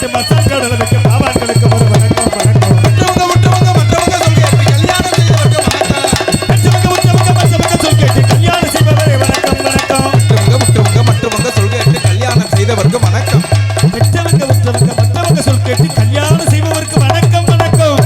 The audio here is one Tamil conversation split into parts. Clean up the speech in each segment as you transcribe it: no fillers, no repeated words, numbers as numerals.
சொல்லிட்டு மசால் கடலை வைக்க பாபாக்களுக்கு ஒரு வணக்கம் வணக்கம். கல்யாணம் செய்பவரை வணக்கம் வணக்கம். மற்றவங்க சொல் கேட்டு கல்யாணம் செய்தவருக்கு வணக்கம். பெற்றவங்க மற்றவங்க சொல் கேட்டு கல்யாணம் செய்பவருக்கு வணக்கம் வணக்கம்.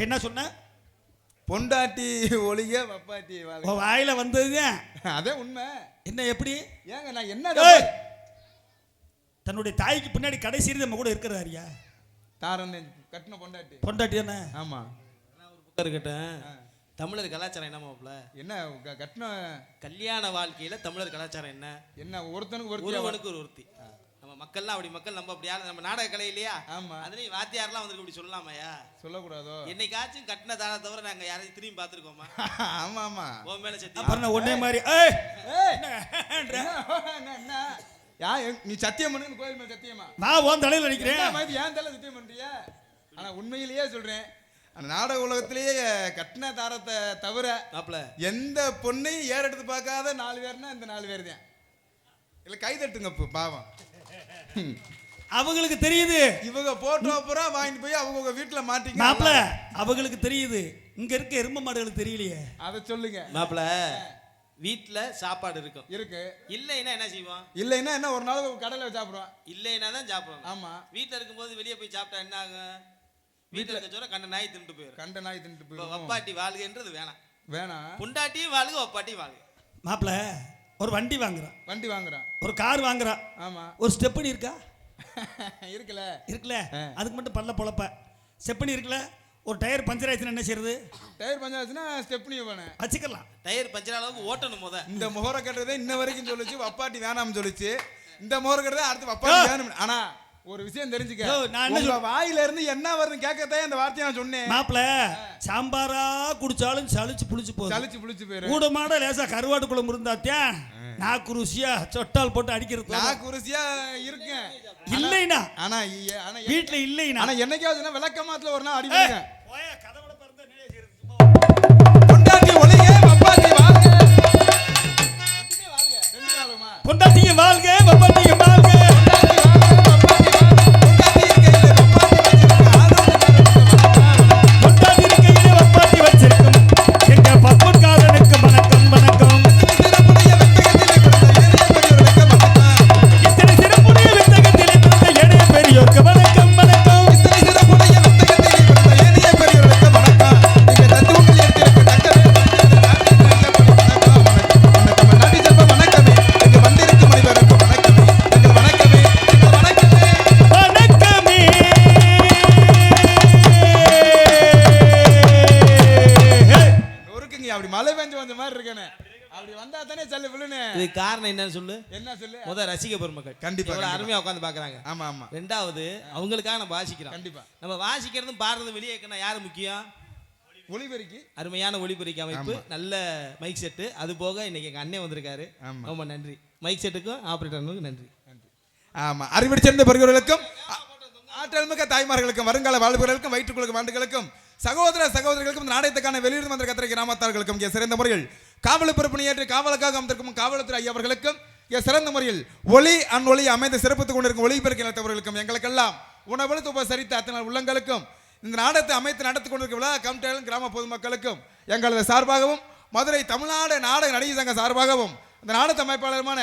என்ன சொன்ன? பொண்டாட்டி ஒளிக வப்பாட்டி வாயில வந்தது அதே உண்மை. என்ன எப்படி? ஏங்க நான் என்ன தன்னுடைய தாய்க்கு பின்னாடி கடைசி நம்ம கூட இருக்கிறாரியா? தாரன் கட்டின பொண்டாட்டி தானே? ஆமா. இருக்கட்டும். தமிழர் கலாச்சாரம் என்ன மாப்ள? என்ன கட்டின கல்யாண வாழ்க்கையில தமிழர் கலாச்சாரம் என்ன? என்ன ஒருத்தனுக்கு ஒருவனுக்கு ஒரு ஒருத்தி. நம்ம மக்கள்லாம் அப்படி மக்கள் நம்ம அப்படி யாரும் நம்ம நாடக கலை இல்லையா? ஆமா. அதுலயும் வாத்தியாரெல்லாம் வந்து இப்படி சொல்லலாமையா? சொல்லக்கூடாதோ? என்னைக்காச்சும் கட்டின தார தவிர நாங்க யாரையும் திரும்பி பார்த்துருக்கோமா? ஆமா ஆமா. உன் மேல சத்தியம். அப்புறம் ஒன்னே மாதிரி நீ சத்தியம் பண்ணுங்க கோயில் மேல சத்தியமா? நான் உன் தலையில நினைக்கிறேன். ஏன் தலை சத்தியம் பண்றியா? ஆனா உண்மையிலேயே சொல்றேன், நாடக உலகத்திலேயே கட்டின தாரத்தை தவிர எந்த பொண்ணையும் ஏறெடுத்து பார்க்காத 4 பேர்னா இந்த 4 பேர் தான். இல்ல கை தட்டுங்க பாவம். அவங்களுக்கு தெரியுது இவங்க போட்டோ பூரா வாங்கிட்டு போய் அவங்க வீட்டுல மாட்டிங்க. மாப்ள அவங்களுக்கு தெரியுது, இங்க இருக்க எரும மாடுகளுக்கு தெரியலையே. அத சொல்லுங்க மாப்ள. வீட்டுல சாப்பாடு இருக்கும் இருக்கு. இல்லைன்னா என்ன செய்வோம்? இல்லைன்னா என்ன ஒரு நாள் கடையில சாப்பிடுவோம். இல்லைன்னா தான் சாப்பிடுவோம். ஆமா. வீட்டுல இருக்கும்போது வெளியே போய் சாப்பிட்டா என்ன ஆகும்? வீட்டுல இருக்க சொல்ல கண்ட நாய் தின்ட்டு போயிடும். கண்ட நாய் தின்ட்டு போயிடும். வப்பாட்டி வாழ்கைன்றது வேணாம். பொண்டாட்டியும் வாழ்க வப்பாட்டியும் வாழ்க. மாப்ள ஒரு வண்டி வாங்குறான், ஒரு கார் வாங்குறான். ஆமா. ஒரு ஸ்டெப்னி இருக்கா? இருக்குல்ல. அதுக்கு மட்டும் பல்ல பொழப்ப. ஸ்டெப்னி இருக்குல்ல. ஒரு டயர் பஞ்சர் ஆயிடுச்சுன்னா என்ன செய்யறது? டயர் பஞ்சர் ஆச்சுன்னா ஸ்டெப்னி வச்சுக்கலாம். டயர் பஞ்சர் அளவுக்கு ஓட்டணும். இந்த முகர கட்டுறதே இன்ன வரைக்கும் சொல்லிச்சு வப்பாட்டி வேணாம்னு சொல்லிச்சு. இந்த முகர கட்டுறதே அடுத்து வப்பாட்டி வேணும். ஆனா ஒரு விஷயம் தெரிஞ்சுக்க, உங்க வாயில இருந்து என்ன வருதுன்னு கேட்கத்தான் இந்த வார்த்தையை நான் சொன்னேன். மாப்ள சாம்பாரா குடிச்சாலும் சளிச்சு புளிச்சு போயிடும். கூட மாட லேசா கருவாட்டு குழம்பு இருந்தாத்தான் நாக்கு ருசியா சொட்டால் போட்டு அடிக்கிறது. நாக்கு ருசியா இருக்கு இல்லைனா. ஆனா வீட்டுல இல்லைனா. ஆனா என்னைக்காவது விளக்கமாத்துல ஒரு நாள் அடிப்பாங்க. பொண்டாட்டி ஒளிக வப்பாட்டி வாழ்க. பொண்டாட்டியும் வாழ்க வப்பாட்டியும் வாழ்க. காரணம் என்னன்னு சொல்லு. முத ரசிக பெருமக்கள் கண்டிப்பா அருமையா உட்கார்ந்து பாக்குறாங்க. ஆமா ஆமா. ரெண்டாவது அவங்களுக்காக நம்ம வாசிக்கிறோம். கண்டிப்பா நம்ம வாசிக்கிறதும் பாடுறதும் வெளியே இருக்கணும். யாரு முக்கியம்? ஒளிபெருக்கி. அருமையான ஒளிபெருக்கி அமைப்பு, நல்ல மைக் செட்டு. அது போக இன்னைக்கு எங்க அண்ணன் வந்திருக்காரு. ரொம்ப நன்றி. மைக் செட்டுக்கும் ஆபரேட்டருக்கும் நன்றி. ஆமா. அறிவிடி சேர்ந்த பெரியவர்களுக்கும் ஆற்றல் மிக்க தாய்மார்களுக்கும் வருங்கால வாழ்வுகளுக்கும் வயிற்றுக்குழுக்கும் ஆண்டுகளுக்கும் சகோதரர்களுக்கும் நாடகத்துக்கான வெளியிடும் வந்த கத்திரை கிராமத்தார்களுக்கும் சிறந்த முறையில் காவல் பொறுப்பு ஏற்று காவலுக்காக அமர்ந்திருக்கும் காவல்துறை ஐயவர்களுக்கும் சிறந்த முறையில் ஒளி ஒளி அமைந்து சிறப்பித்துக் கொண்டிருக்கும் ஒளிபெருக்கி இனத்தவர்களுக்கும் எங்களுக்கெல்லாம் உணவளித்து உபசரித்த அத்தனை உள்ளங்களுக்கும் இந்த நாடகத்தை அமைத்து நடத்தி கொண்டிருக்கும் விழா கமிட்டியாளர் கிராம பொதுமக்களுக்கும் எங்களது சார்பாகவும் மதுரை தமிழ்நாடு நாடக நடிகை சங்க சார்பாகவும் இந்த நாடக அமைப்பாளருமான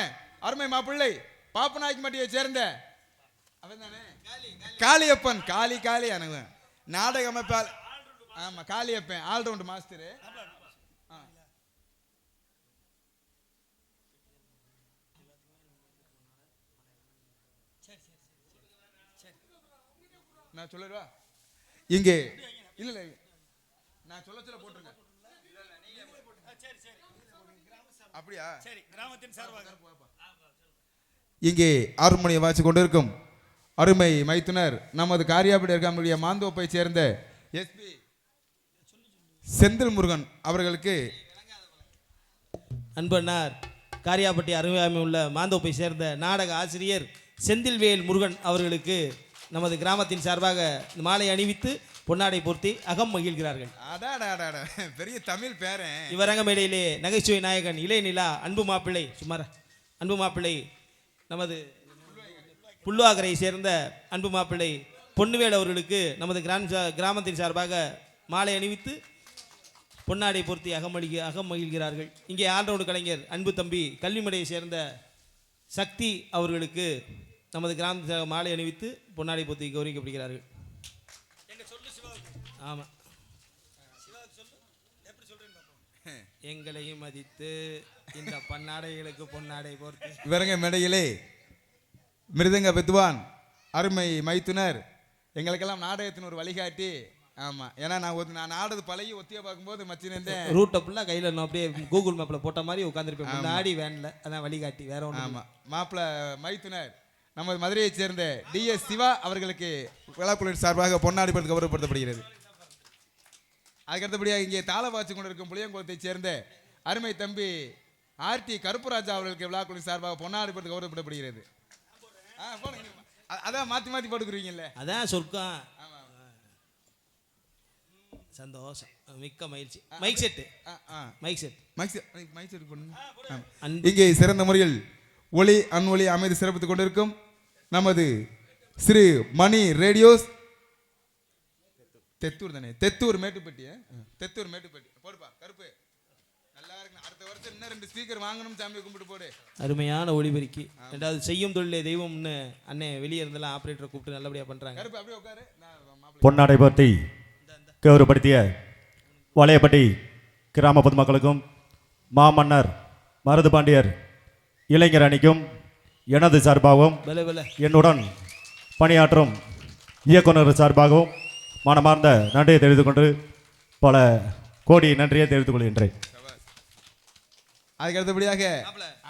அருமை மாப்பிள்ளை பாப்பநாயக்கம்பட்டியை சேர்ந்த காளியப்பன் காளி நாடக அமைப்பாளர். ஆமா, காளியப்பன் ஆல்ரவுண்ட் மாஸ்டர். நான் சொல்லவா? இங்கே இல்ல இல்ல நான் சொல்ல போட்டுருங்க. அப்படியா? சரி, கிராமத்தின் சார்பாக இங்கே ஆறுமணியை வாசி கொண்டிருக்கும் அருமை மைத்துனர் நமது காரியாபடி இருக்கக்கூடிய மாந்தோப்பை சேர்ந்த எஸ்பி செந்தில் முருகன் அவர்களுக்கு அன்பனார் காரியாபட்டி அருகாமை உள்ள மாந்தோப்பை சேர்ந்த நாடக ஆசிரியர் செந்தில்வேல் முருகன் அவர்களுக்கு நமது கிராமத்தின் சார்பாக மாலை அணிவித்து பொன்னாடை பொருத்தி அகம் மகிழ்கிறார்கள். பெரிய தமிழ் பேரன். இவரங்க மேடையிலே நகைச்சுவை நாயகன் இளையநிலா அன்பு மாப்பிள்ளை அன்பு மாப்பிள்ளை நமது புல்வாகரை சேர்ந்த அன்பு மாப்பிள்ளை பொன்னுவேல் அவர்களுக்கு நமது கிராமத்தின் சார்பாக மாலை அணிவித்து பொன்னாடை பொருத்தி அகம் மகிழ்கிறார்கள். இங்கே ஆல்ரவுண்டு கலைஞர் அன்பு தம்பி கல்விமடையை சேர்ந்த சக்தி அவர்களுக்கு நமது கிராமத்தில் மாலை அணிவித்து பொன்னாடை பொருத்தி கௌரவிக்கப்படுகிறார்கள். ஆமாம், எங்களையும் மதித்து இந்த பன்னாடைகளுக்கு பொன்னாடை போர்த்து இவரங்க மேடையிலே மிருதங்க வித்வான் அருமை மைத்துனர் எங்களுக்கெல்லாம் நாடகத்தின் ஒரு வழிகாட்டி. ஆமா, ஏன்னா நான் ஆடுறது பழகி ஒத்தியா பார்க்கும்போது மச்சினேன் ரூட்டை ஃபுல்லாக கையில் அப்படியே கூகுள் மேப்பில் போட்ட மாதிரி உட்காந்துருப்பேன். முன்னாடி வேனில் அதான் வழிகாட்டி, வேற ஒன்று. ஆமாம், மாப்பிள்ள மைத்துனர் நமது மதுரையை சேர்ந்த டிஎஸ் சிவா அவர்களுக்கு விழாக்குழுவின் சார்பாக பொன்னாடி படுத்து கௌரவப்படுத்தப்படுகிறது. அதுக்கடுத்தபடியாக இங்கே தாள வாசி கொண்டிருக்கும் புளியங்குளத்தை சேர்ந்த அருமை தம்பி ஆர்டி கருப்புராஜா அவர்களுக்கு விழாக்குழுவின் சார்பாக பொன்னாடி படுத்து கௌரவப்படுத்தப்படுகிறது. அதான் மாற்றி மாற்றி போட்டுக்குறீங்கல்ல, அதான் சொர்க்கம். சந்தோஷம், மிக்க மகிழ்ச்சி. மைக் செட் இங்கே சிறந்த முறையில் ஒளி அன்ஒளி அமைதி சிறப்பித்துக் கொண்டிருக்கும் நமது ஸ்ரீ மணி ரேடியோஸ் தெத்தூர் தானே, தெத்தூர் மேட்டுப்பட்டி போடுப்பா கருப்பு. நல்லா இருக்கு. அடுத்த வருஷம் இன்னும் 2 ஸ்பீக்கர் வாங்கணும், சாமி கும்பிட்டு போடு. அருமையான ஒளிபெருக்கி. ரெண்டாவது செய்யும் தொழிலே தெய்வம்னு அண்ணே வெளியே இருந்தெல்லாம் ஆப்ரேட்டரை கூப்பிட்டு நல்லபடியா பண்றாங்க. கருப்பு அப்படியே உட்காரு. பொன்னாடை பற்றி கௌரவப்படுத்திய வளையப்பட்டி கிராம பொதுமக்களுக்கும் மாமன்னர் மருது பாண்டியர் இளைஞர் அணிக்கும் எனது சார்பாகவும் என்னுடன் பணியாற்றும் இயக்குனர் சார்பாகவும் மனமார்ந்த நன்றியை தெரிவித்துக் கொண்டு பல கோடி நன்றியை தெரிவித்துக் கொள்கின்றேன். அதுக்கு அடுத்தபடியாக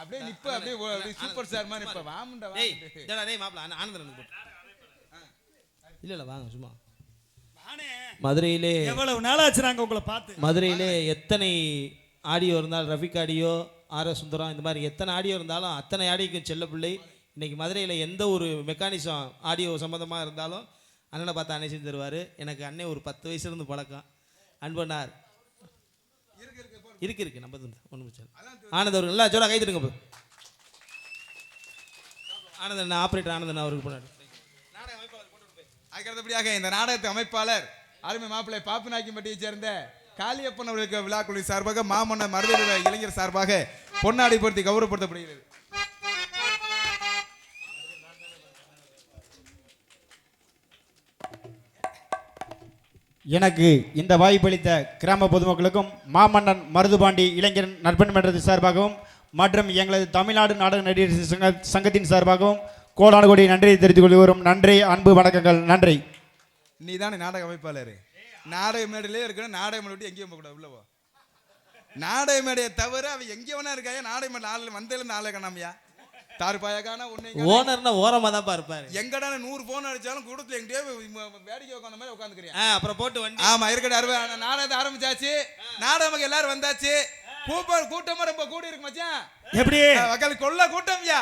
அப்படியே நிப்ப அப்படியே சூப்பர் ஸ்டார் மாதிரி நிப்ப வாமுண்டா டேய் மாப்ள ஆனந்தன் இல்ல வாங்க சும்மா. மதுரையிலே எவ்வளவு நாளாச்சு நாங்க உங்களை பார்த்து. மதுரையிலே எத்தனை ஆடியோ இருந்தாலும் ரஃபிக் ஆடியோ ஆர்.எஸ். சுந்தரம் இந்த மாதிரி எத்தனை ஆடியோ இருந்தாலும் அத்தனை ஆடியோக்கும் செல்ல பிள்ளை. இன்னைக்கு மதுரையில் எந்த ஒரு மெக்கானிசம் ஆடியோ சம்மந்தமாக இருந்தாலும் அண்ணனை பார்த்து அண்ணன் செஞ்சு தருவார். எனக்கு அண்ணன் ஒரு 10 வயசுலேருந்து பழக்கம். அன்பனார் இருக்கு நம்ம ஒன்றும் ஆனந்த் அவர்கள் நல்லா ஜோரா கை தருங்க. ஆனந்தன் ஆப்ரேட்டர் ஆனந்தன் அவருக்கு போனார். அதுக்கடுத்தபடியாக இந்த நாடகத்து அமைப்பாளர் அருமை மாப்பிள்ளை பாப்புநாயக்கம்பட்டியை சேர்ந்த காளியப்பன் அவர்களுக்கு விழாக்குழு சார்பாக மாமன்னர் மருதேவ இளைஞர் சார்பாக பொன்னாடை பொருத்தி கௌரவப்படுத்தப்படுகிறது. எனக்கு இந்த வாய்ப்பளித்த கிராம பொதுமக்களுக்கும் மாமன்னன் மருதுபாண்டி இளைஞர் நற்பணி மன்றத்தின் சார்பாகவும் மற்றும் எங்களது தமிழ்நாடு நாடக நடிகர் சங்கத்தின் சார்பாகவும் கோடான கோடி நன்றியை தெரிவித்துக் கொள்கிறோம். நன்றி, அன்பு வணக்கங்கள். நன்றி. நீ தானே நாடக அமைப்பாளர். நாடக மேடையிலே இருக்கணும். நாடக மேடை விட்டு எங்கேயும் போகக்கூடாது. உள்ளவோ நாடக மேடையை தவிர அவன் எங்கே வேணா இருக்காயா. நாடக மேடை ஆள் வந்தேருந்து ஆளை காணாமையா தாருப்பாயாக்கான ஒன்று ஓனர்னா ஓரமாக தான் இருப்பாரு. எங்கடா 100 போன் அடிச்சாலும் கூடத்துல எங்கேயோ வேடிக்கை உட்காந்த மாதிரி உட்காந்துக்கிறேன். அப்புறம் போட்டு வண்டி. ஆமா இருக்கட்டும். நாடகத்தை ஆரம்பிச்சாச்சு. நாடகம் எல்லாரும் வந்தாச்சு. கூட்டமா ரொம்ப கூடி இருக்கு மச்சான். எப்படி மக்கள் கொள்ள கூட்டம்யா.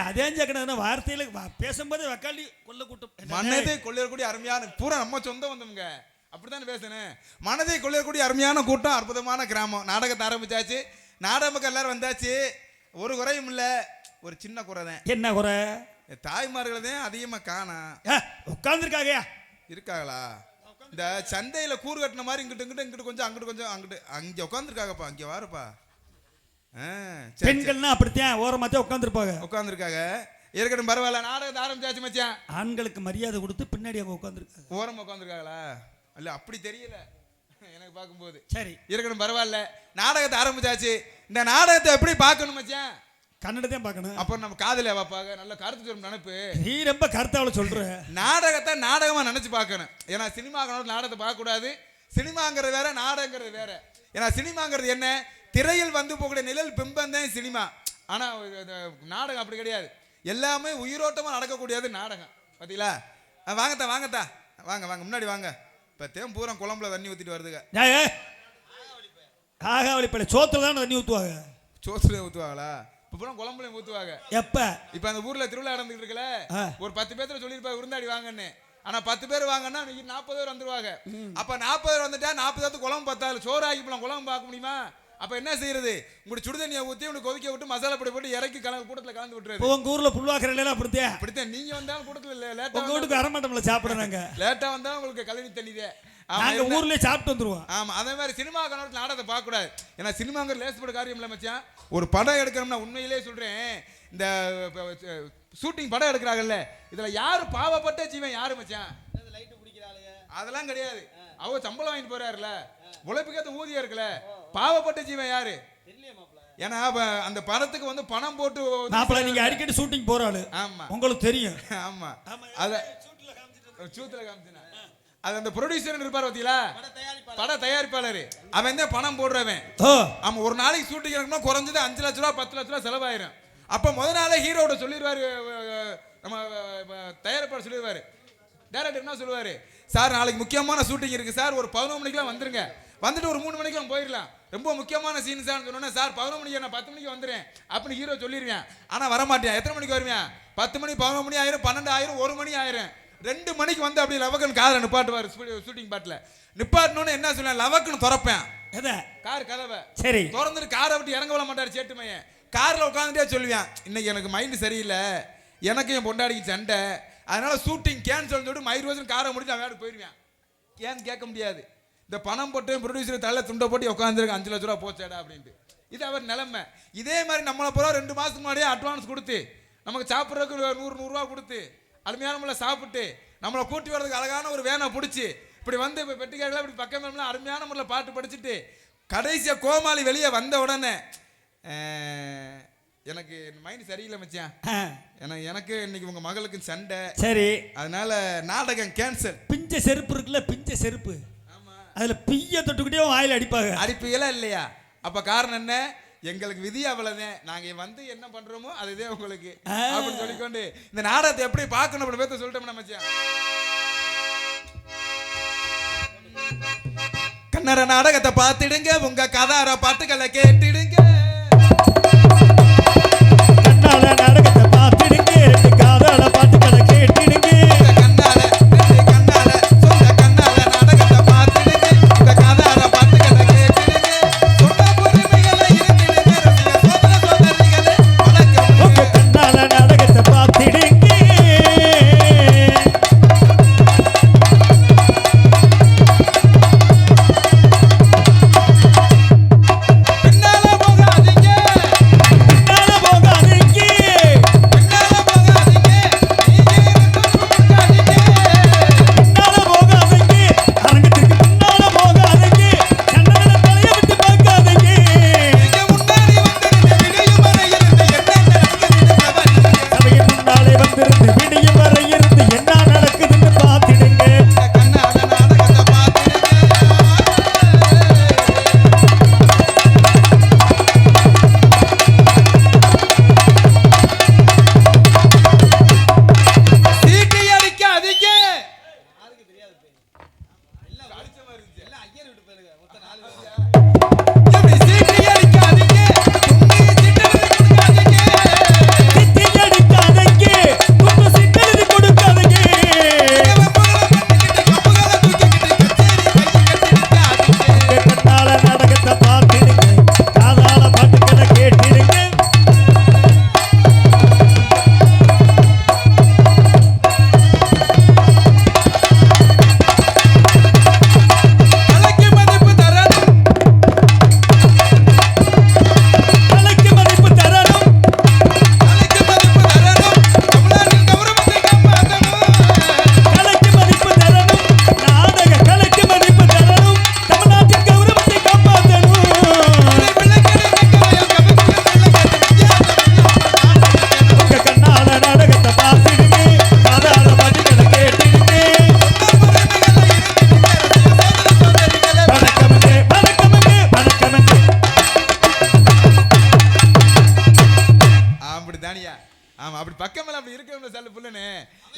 அதே ஜக்கன வார்த்தையில பேசும்போது வக்காளி கொல்ல கூட்டம். மனதை கொள்ளக்கூடிய அருமையான பூரா நம்ம சொந்த வந்தவங்க அப்படித்தான் பேசணும். மனதை கொள்ளக்கூடிய அருமையான கூட்டம், அற்புதமான கிராமம். நாடகத்தை ஆரம்பிச்சாச்சு. நாடகம் எல்லாரும் வந்தாச்சு. ஒரு குறையும் இல்ல, ஒரு சின்ன குறை தான். என்ன குறை? தாய்மார்கள் தான் அதிகமா காணா உட்கார்ந்துருக்காங்க. இருக்காங்களா? இந்த சந்தையில கூறு கட்டின மாதிரி இங்கிட்டு கொஞ்சம் அங்கிட்டு அங்க உட்காந்துருக்காங்கப்பா. அங்க வாருப்பா. பெண்கள்னா அப்படித்தான் ஓரமாத்தான் உட்காந்துருக்காங்க. இருக்கட்டும், பரவாயில்ல. நாடகத்தை ஆரம்பிச்சாச்சு மச்சான். ஆண்களுக்கு மரியாதை கொடுத்து பின்னாடி அவங்க உட்காந்துருக்காங்க. ஓரமா உட்காந்துருக்காங்களா? இல்ல அப்படி தெரியல எனக்கு பார்க்கும்போது. சரி இருக்கட்டும், பரவாயில்ல. நாடகத்தை ஆரம்பிச்சாச்சு. இந்த நாடகத்தை எப்படி பார்க்கணும் மச்சான்? கன்னடத்தையும் பார்க்கணும். அப்புறம் நம்ம காதலியா பார்ப்பாங்க. நல்ல கருத்து சொல்லும் நினைப்பு. நீ ரொம்ப கருத்தாவில் சொல்ற. நாடகத்தை நாடகமா நினைச்சு பார்க்கணும். ஏன்னா சினிமா நாடகத்தை பார்க்க கூடாது. சினிமாங்கிறது வேற, நாடகங்கிறது வேற. ஏன்னா சினிமாங்கிறது என்ன, திரையில் வந்து போகக்கூடிய நிழல் பிம்பம் தான் சினிமா. ஆனா நாடகம் அப்படி கிடையாது. எல்லாமே உயிரோட்டமா நடக்கக்கூடியது நாடகம். பாத்தீங்களா? வாங்கத்தா வாங்கத்தா வாங்க வாங்க முன்னாடி வாங்க. இப்ப தேம் பூரா குழம்புல தண்ணி ஊத்திட்டு வருதுங்க. ஆகாவளி பழைய சோத்துல தான் தண்ணி ஊற்றுவாங்க. சோத்துல ஊத்துவாங்களா? இப்ப பூரா குழம்புலையும் ஊத்துவாங்க. எப்ப இப்ப அந்த ஊர்ல திருவிழா நடந்துட்டு இருக்குல்ல, ஒரு 10 பேர்த்துல சொல்லிருப்பா விருந்தாடி வாங்கன்னு. ஆனா 10 பேர் வாங்கன்னா 40 பேர் வந்துருவாங்க. அப்ப 40 பேர் வந்துட்டா 40 பேருக்கு குழம்பு பத்தாது. சோறு ஆக்கி போலாம், குழம்பு பார்க்க முடியுமா? அப்ப என்ன செய்யறது? உங்களுக்கு சுடுதண்ணியை ஊத்தி உங்களுக்கு கொதிக்க விட்டு மசாலா பொடி போட்டு இறக்கி கூட்டத்துல கலந்து விட்டுறது. உங்க ஊர்ல புல்வாக்கரையில அப்படித்தான். அப்படித்தான் நீங்க வந்தாலும் கூட்டத்துல லேட்டா உங்க வீட்டுக்கு அரமாட்டம்ல சாப்பிடுறாங்க. லேட்டா வந்தா உங்களுக்கு கழனி தண்ணிதே. நாங்க ஊர்லயே சாப்பிட்டு வந்துருவோம். ஆமா, அதே மாதிரி சினிமா கண்ணோட்டத்தில் நாடகத்தை பார்க்க கூடாது. ஏன்னா சினிமாங்கிற லேசப்பட காரியம் இல்லை மச்சான். ஒரு படம் எடுக்கணும்னா உண்மையிலேயே சொல்றேன், இந்த ஷூட்டிங் படம் எடுக்கிறாங்கல்ல, இதுல யாரு பாவப்பட்ட ஜீவன் யாரு மச்சான்? அதெல்லாம் கிடையாது. அவர் சம்பளம் வாங்கிட்டு போறாருல, உழைப்புக்கேற்ற ஊதியம் இருக்குல்ல, பாவப்பட்ட ஜீவன் யாரு? ஏன்னா அந்த படத்துக்கு வந்து பணம் போட்டு மாப்பிள்ள நீங்க அடிக்கடி ஷூட்டிங் போறாளு. ஆமா, உங்களுக்கு தெரியும். ஆமா, அத சூத்துல காமிச்சேன். அது அந்த ப்ரொடியூசர் இருப்பார் பாத்தீங்களா, பட தயாரிப்பாளர், அவன் தான் பணம் போடுறவன். ஆமா, ஒரு நாளைக்கு ஷூட்டிங் இருக்கணும் குறைஞ்சது 5 லட்ச ரூபா 10 லட்ச ரூபா செலவாயிரும். அப்ப முத நாளே ஹீரோட சொல்லிடுவாரு, நம்ம தயாரிப்பாளர் சொல்லிடுவாரு. டைரக்டர் என்ன சொல்லுவாரு, சார் நாளைக்கு முக்கியமான ஷூட்டிங் இருக்கு சார், ஒரு 11 மணிக்கெல்லாம் வந்துருங்க, வந்துட்டு ஒரு 3 மணிக்கெல்லாம் போயிடலாம், ரொம்ப முக்கியமான சீன் சார் சொன்னோன்னே, சார் 11 மணிக்கு நான் 10 மணிக்கு வந்துடுறேன் அப்படின்னு ஹீரோ சொல்லிடுவேன். ஆனா வரமாட்டேன். எத்தனை மணிக்கு வருவேன்? 10 மணி, 11 மணி ஆயிரும், 12 ஆயிரும், 1 மணி ஆயிரும். 2 மணிக்கு வந்து அப்படி லவக்கன் காரை நிப்பாட்டுவார். ஷூட்டிங் பாட்டில் நிப்பாட்டணும்னு என்ன சொல்ல, லவக்குன்னு திறப்பேன் கார் கதவை. சரி, திறந்துட்டு காரை விட்டு இறங்க விட மாட்டார் சேட்டுமையன். காரில் உட்காந்துட்டே சொல்லுவேன், இன்னைக்கு எனக்கு மைண்டு சரியில்லை, எனக்கு என் பொண்டாடிக்கு சண்டை, அதனால ஷூட்டிங் கேன்சல் சொல்லிட்டு மயிர் காரை முடிச்சு அவன் வேலைக்கு போயிடுவேன். ஏன்னு கேட்க முடியாது. இந்த பணம் போட்டு ப்ரொடியூசர் தலை துண்டை போட்டு உட்காந்துருக்கு 5 லட்ச ரூபா போச்சேடா அப்படின்ட்டு. இது அவர் நிலைமை. இதே மாதிரி நம்மளை போகிற 2 மாதத்துக்கு முன்னாடியே அட்வான்ஸ் கொடுத்து நமக்கு சாப்பிட்றதுக்கு 100 ரூபா கொடுத்து அருமையான நம்மளை சாப்பிட்டு நம்மளை கூட்டி வர்றதுக்கு அழகான ஒரு வேனை பிடிச்சி இப்படி வந்து இப்போ பெட்டிக்காரில் இப்படி பக்கம் அருமையான முறையில் பாட்டு படிச்சுட்டு கடைசியாக கோமாளி வெளியே வந்த உடனே எனக்கு மைண்ட் சரியில்லை மச்சான், எனக்கு இன்னைக்கு உங்க மகளுக்கு சண்டை, சரி அதனால நாடகம் கேன்சல். பிஞ்ச செருப்பு இருக்குல்ல, பிஞ்ச செருப்பு, அதுல பிய்ய தொட்டுக்கிட்டே வாயில அடிப்பாங்க. அடிப்பீங்களா இல்லையா? அப்ப காரணம் என்ன, எங்களுக்கு விதி அவ்வளவுதான், நாங்க வந்து என்ன பண்றோமோ அதுதான் உங்களுக்கு அப்படின்னு சொல்லிக்கொண்டு இந்த நாடகத்தை எப்படி பார்க்கணும் அப்படி பேச சொல்லிட்டோம் மச்சான். கன்னட நாடகத்தை பார்த்துடுங்க, உங்க கதார பாட்டுகளை கேட்டுடுங்க. கன்னட நாடகத்தை பார்த்துடுங்க, கதார பாட்டுகளை கேட்டுடுங்க. பின்னால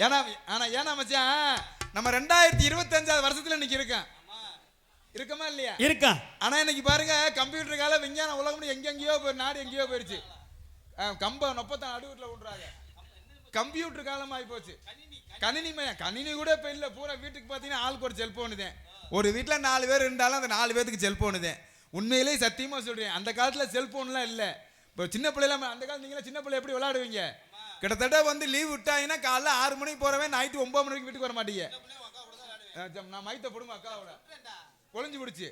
ஏன்னா மச்சான் நம்ம 2025 வருஷத்துல இன்னைக்கு இருக்கமா இல்லையா? இருக்கா. ஆனா இன்னைக்கு பாருங்க கம்ப்யூட்டர் கால விஞ்ஞான உலகம் எங்கெங்கயோ நாடு எங்கேயோ போயிருச்சு. கம்ப 30 அடுவுல விடுறாங்க. கம்ப்யூட்டர் காலம் ஆகி போச்சு. கணினி கூட இப்ப இல்ல. பூரா வீட்டுக்கு பாத்தீங்கன்னா ஆளுக்கு ஒரு செல்போனு தான். ஒரு வீட்டுல 4 பேர் இருந்தாலும் அந்த 4 பேருக்கு செல்போனு தான். உண்மையிலேயே சத்தியமா சொல்றேன், அந்த காலத்துல செல்போன்லாம் இல்ல. இப்போ சின்ன பிள்ளைலாம் அந்த காலத்துல நீங்க சின்ன பிள்ளை எப்படி விளையாடுவீங்க? கிட்டத்தட்ட லீவ் விட்டாங்கன்னா காலைல 6 மணிக்கு போறவன் நைட்டு 9 மணிக்கு வீட்டுக்கு வர மாட்டீங்க. நான் மைத்த போடுங்க அக்காவோட ஒளிஞ்சு பிடிச்சி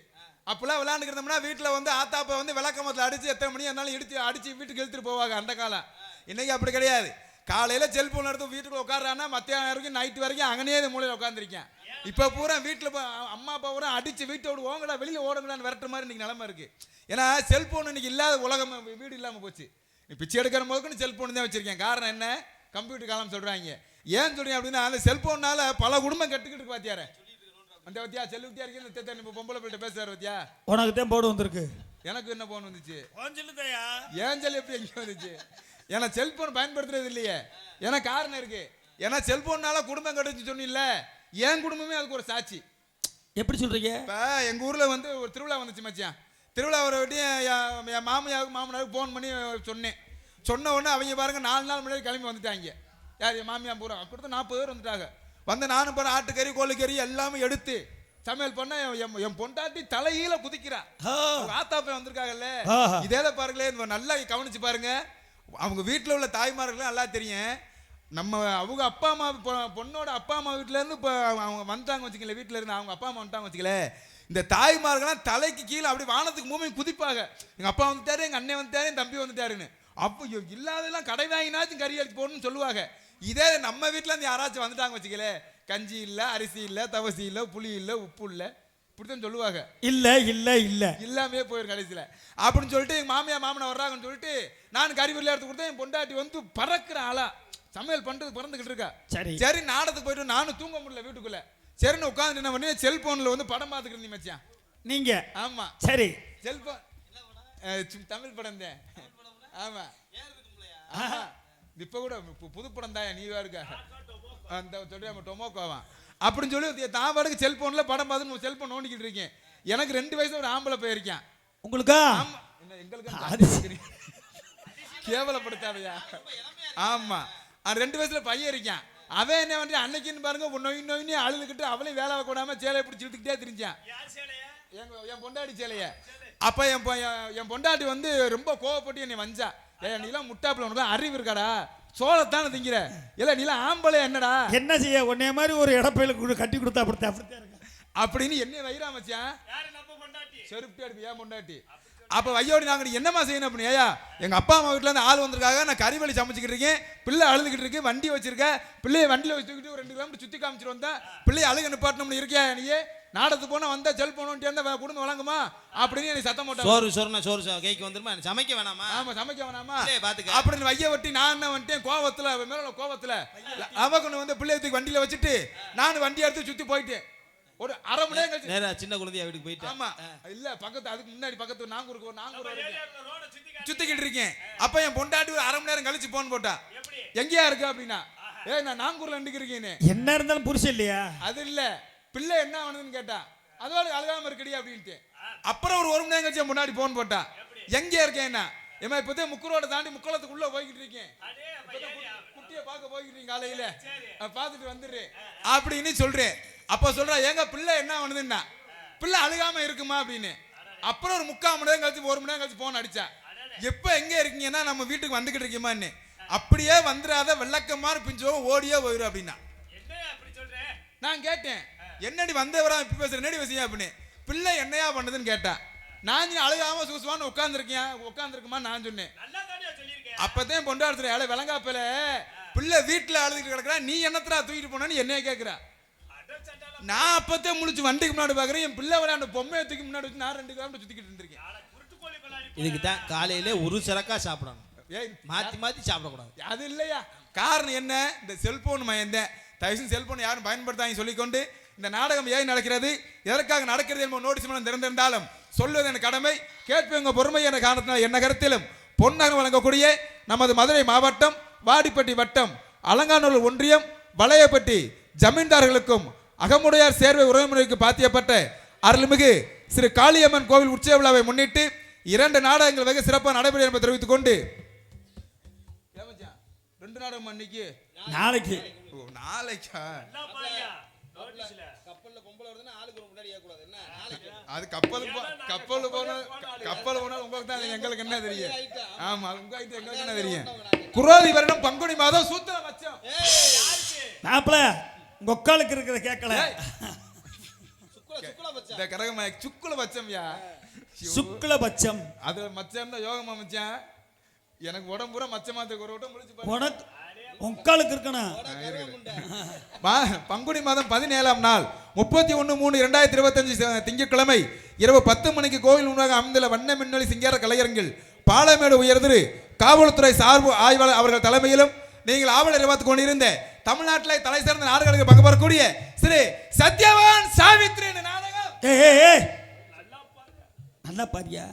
அப்பெல்லாம் விளையாண்டுக்கிறோம்னா வீட்டில் ஆத்தாப்ப விளக்கமத்தில் அடிச்சு எத்தனை மணி இருந்தாலும் எடுத்து அடிச்சு வீட்டுக்கு இழுத்துட்டு போவாங்க அந்த காலம். இன்னைக்கு அப்படி கிடையாது. காலையில செல்போன் எடுத்து வீட்டுக்குள்ள உட்காடுறான்னா மத்தியானம் வரைக்கும் நைட்டு வரைக்கும் அங்கனே மூலையில் உட்காந்துருக்கேன். இப்போ பூரா வீட்டில் அம்மா அப்பா பூரா அடிச்சு வீட்டோடு ஓங்கடா வெளியில் ஓடுங்களான்னு விரட்டுற மாதிரி இன்னைக்கு நிலைமை இருக்கு. ஏன்னா செல்போன் இன்னைக்கு இல்லாத உலகம் வீடு இல்லாமல் போச்சு. பிச்சை எடுக்கிற போதுக்குன்னு செல்போன் தான் வச்சிருக்கேன். காரணம் என்ன? கம்ப்யூட்டர் காலம் சொல்றாங்க. ஏன் சொல்றீங்க அப்படின்னா அந்த செல்போன்னால பல குடும்பம் கட்டுக்கிட்டு பாத்தியார அந்த வத்தியா செல்லு வித்தியா இருக்கு. பொம்பளை பிள்ளை பேசுறாரு வத்தியா, உனக்கு தான் போடு வந்திருக்கு. எனக்கு என்ன போன் வந்துச்சு? ஏன் சொல்லு எப்படி எங்க வந்துச்சு? ஏன்னா செல்போன் பயன்படுத்துறது இல்லையே. ஏன்னா காரணம் இருக்கு. ஏன்னா செல்போன்னால குடும்பம் கட்டுச்சு சொன்னில்ல, என் குடும்பமே அதுக்கு ஒரு சாட்சி. எப்படி சொல்றீங்க? இப்ப எங்க ஊர்ல ஒரு திருவிழா வந்துச்சு மச்சான். திருவிழா வர வட்டி என் மாமனாருக்கு போன் பண்ணி சொன்ன உடனே அவங்க பாருங்க 4 நாள் முன்னாடி கிளம்பி வந்துட்டாங்க. யார்? என் மாமியா பூரா கொடுத்து 40 பேர் வந்துட்டாங்க. நானும் போற ஆட்டுக்கறி கோழிக்கறி எல்லாமே எடுத்து சமையல் பண்ண என் பொண்டாட்டி தலையில குதிக்கிறா. ஆத்தாப்ப வந்திருக்காங்கல்ல, இதே பாருங்களேன், நல்லா கவனிச்சு பாருங்க. அவங்க வீட்டில் உள்ள தாய்மார்கள் நல்லா தெரியும். அவங்க அப்பா அம்மா பொண்ணோட அப்பா அம்மா வீட்டுல இருந்து இப்போ அவங்க வந்துட்டாங்க வச்சுக்கல, வீட்டுல இருந்து அவங்க அப்பா அம்மா வந்துட்டாங்க வச்சுக்கல, இந்த தாய்மார்கள்லாம் தலைக்கு கீழே அப்படி வானத்துக்கு பூமி குதிப்பாங்க. எங்க அப்பா வந்துட்டாரு, எங்க அண்ணன் வந்துட்டாரு, என் தம்பி வந்துட்டாருன்னு. அப்போ இல்லாதெல்லாம் கடை வாங்கினாச்சும் கறி அடிச்சு போடணும்னு சொல்லுவாங்க. இதே நம்ம வீட்டுல இருந்து யாராச்சும் வந்துட்டாங்க வச்சுக்கல, கஞ்சி இல்ல, அரிசி இல்ல, தவசி இல்ல, புளி இல்ல, உப்பு இல்ல, இப்படித்தான் சொல்லுவாங்க. இல்ல இல்ல இல்ல இல்லாமே போயிரு கடைசியில அப்படின்னு சொல்லிட்டு எங்க மாமியா மாமனா வர்றாங்கன்னு சொல்லிட்டு நான் கறி வெளியே எடுத்து கொடுத்தேன். என் பொண்டாட்டி பறக்கிற ஆளா சமையல் பண்றது பறந்துகிட்டு இருக்கா. சரி நாடத்துக்கு போயிட்டு நானும் தூங்க முடியல வீட்டுக்குள்ள. சரின்னு உட்காந்து என்ன பண்ணி செல்போன்ல படம் பார்த்துக்கிட்டு மச்சான் நீங்க. ஆமா சரி செல்போன் தமிழ் படம் தான். ஆமா இப்ப கூட புது படம் தான் நீ இருக்க அந்த சொல்றியா டொமோக்கோவான் அப்படின்னு சொல்லி தான் பாட்டுக்கு செல்போன்ல படம் பார்த்து செல்போன் நோண்டிக்கிட்டு இருக்கேன். எனக்கு 2 வயசு ஒரு ஆம்பளை போயிருக்கேன். உங்களுக்கா? எங்களுக்கு கேவலப்படுத்தாதையா? ஆமா 2 வயசுல பையன் இருக்கான். அவன் என்ன வந்து அன்னைக்குன்னு பாருங்க நோயின்னு அழுதுகிட்டு அவளையும் வேலை கூடாம சேலையை பிடிச்சி இழுத்துக்கிட்டே திரிஞ்சான். என் பொண்டாட்டி சேலைய. அப்ப என் பொண்டாட்டி ரொம்ப கோவப்பட்டு என்னை வஞ்சா. நீலாம் முட்டாப்புல உனக்கு அறிவு இருக்காடா, சோளத்தானே திங்கிற, இல்ல நீலாம் ஆம்பளை என்னடா என்ன செய்ய உன்னைய மாதிரி ஒரு இடப்பையில கட்டி கொடுத்தா அப்படித்தான் அப்படின்னு என்ன வயிறா மச்சான் செருப்பி அடிப்பு. ஏன் பொண்டாட்டி அப்ப வையோடி நாங்க என்னமா செய்யணும் அப்படின்னு. ஏயா எங்க அப்பா அம்மா வீட்டுல இருந்து ஆள் வந்திருக்காங்க, நான் கறி வலி சமைச்சுக்கிட்டு இருக்கேன், பிள்ளை அழுதுகிட்டு இருக்கு, வண்டி வச்சிருக்கேன், பிள்ளைய வண்டியில வச்சுக்கிட்டு ஒரு 2 கிலோமீட்டர் சுத்தி காமிச்சிட்டு வந்தேன், பிள்ளைய அழுக நிப்பாட்டணும்னு இருக்கியா? நீயே நாடத்துக்கு போனா வந்தா செல் போனோம் குடும்பம் வழங்குமா அப்படின்னு நீ சத்தம் போட்ட. சோறு கேக்கு வந்துருமா? சமைக்க வேணாமா? ஆமா சமைக்க வேணாமா அப்படின்னு வைய வட்டி நான் என்ன வந்துட்டேன் கோவத்துல, மேல கோவத்துல அவங்க பிள்ளைய வண்டியில வச்சுட்டு நான் வண்டி எடுத்து சுத்தி போயிட்டேன். ஒரு அரை மணி நேரம் கழிச்சு சின்ன குழந்தைய வீட்டுக்கு போயிட்டு. ஆமா இல்ல பக்கத்து அதுக்கு முன்னாடி பக்கத்து நாங்கூர் சுத்திக்கிட்டு இருக்கேன். அப்ப என் பொண்டாட்டி ஒரு அரை மணி நேரம் கழிச்சு போன் போட்டா, எங்கேயா இருக்கு அப்படின்னா, நான் நாங்கூர்ல இருக்கேன்னு. என்ன இருந்தாலும் புருஷன் இல்லையா? அது இல்ல பிள்ளை என்ன ஆனதுன்னு கேட்டா, அதோட அழுகாம இருக்கடி அப்படின்ட்டு. அப்புறம் ஒரு மணி நேரம் கழிச்சு என் முன்னாடி போன் போட்டா, எங்க இருக்கேன்னா, ஏமா இப்பதான் முக்கரோட தாண்டி முக்கோளத்துக்குள்ள போய்கிட்டு இருக்கேன், குட்டியை பார்க்க போய்கிட்டு இருக்கேன், காலையில பார்த்துட்டு வந்துடுறேன் அப்படின்னு சொல்றேன். அப்ப சொல்றா, எங்க பிள்ளை என்ன பண்ணுதுன்னா, பிள்ளை அழுகாம இருக்குமா அப்படின்னு. அப்புறம் ஒரு 3/4 மணி நேரம் கழிச்சு 1 மணி நேரம் கழிச்சு போன் அடிச்சா, எப்ப எங்க இருக்கீங்கன்னா நம்ம வீட்டுக்கு வந்துகிட்டு இருக்கீமான்னு. அப்படியே வந்துடாத வெள்ளக்கமாறு பிஞ்சோ ஓடியே போயிரு அப்படின்னா. நான் கேட்டேன், என்னடி வந்தவரா இப்ப பேசுற, என்னடி விஷயம் அப்படின்னு. பிள்ளை என்னையா பண்ணுதுன்னு கேட்டா, நான் அழுகாம சூசுவான்னு உட்காந்துருக்குமா நான் சொன்னேன். அப்பதான் பொண்டாடுற விளங்காப்பல பிள்ளை வீட்டுல அழுதுட்டு கிடக்குறா, நீ என்னத்தரா தூக்கிட்டு போனு என்னைய கேட்கிறா. நான் அப்பத்தே முழிச்சு வண்டிக்கு முன்னாடி பாக்குறேன், என் பிள்ளை விளையாண்டு பொம்மையை தூக்கி முன்னாடி வச்சு நான் 2 கிலோமீட்டர் சுத்திக்கிட்டு இருந்திருக்கேன். இதுக்கு தான் காலையில ஒரு சரக்கா சாப்பிடணும், மாத்தி மாத்தி சாப்பிடக்கூடாது. அது இல்லையா காரணம் என்ன? இந்த செல்போன் மயந்தேன். தயவுசெய்து செல்போன் யாரும் பயன்படுத்தாங்க சொல்லிக்கொண்டு இந்த நாடகம் ஏன் நடக்கிறது, எதற்காக நடக்கிறது என்பது நோட்டீஸ் மூலம் திறந்திருந்தாலும் சொல்வது என் கடமை, கேட்பவங்க பொறுமை என காரணத்தினால் என்ன கருத்திலும் பொன்னகம் வழங்கக்கூடிய நமது மதுரை மாவட்டம் வாடிப்பட்டி வட்டம் அலங்காநல்லூர் ஒன்றியம் வளையப்பட்டி ஜமீன்தார்களுக்கும் அகமுடையார் சேர்வை உறவுமுறைக்கு பாத்தியப்பட்ட அருள்மிகு ஸ்ரீ காளியம்மன் கோவில் உற்சவ விழாவை முன்னிட்டு 2 நாடகங்கள் வெகு சிறப்பாக நடைபெறும் என்பதை தெரிவித்துக் கொண்டு 2 நாடகம் அன்னைக்கு நாளைக்கு நாளைக்கா அது கப்பல் போனால் உங்களுக்கு தான் எங்களுக்கு என்ன தெரியும். ஆமா உங்க ஐட்டு எங்களுக்கு என்ன தெரியும். குரோதி வருடம் பங்குனி மாதம் சூத்திர மச்சம். மாப்பிள உங்க ஒக்காலுக்கு இருக்கிற கேட்கல. இந்த கரகமா சுக்குல மச்சம்யா. சுக்குல மச்சம். அது மச்சம் தான் யோகமா மச்சான். எனக்கு உடம்புற மச்சமாத்துக்கு ஒரு வட்டம் முடிச்சு பாரு. உனக்கு ஒக்காலுக்கு இருக்கணும். பங்குனி மாதம் 17ஆம் நாள் 31/3/2025 திங்கட்கிழமை இரவு 10 மணிக்கு கோவில் முன்பாக அமைந்துள்ள வண்ண மின்னொலி சிங்கார கலையரங்கில் பாலமேடு உயர்திரு காவல்துறை சார்பு ஆய்வாளர் அவர்கள் தலைமையிலும் நீங்கள் ஆவலை எதிர்பார்த்து கொண்டிருந்த தமிழ்நாட்டிலே தலை சிறந்த நாடுகளுக்கு பங்கு பெறக்கூடிய ஸ்ரீ சத்யவான் சாவித்ரி நாடகம். நல்லா பாரியா.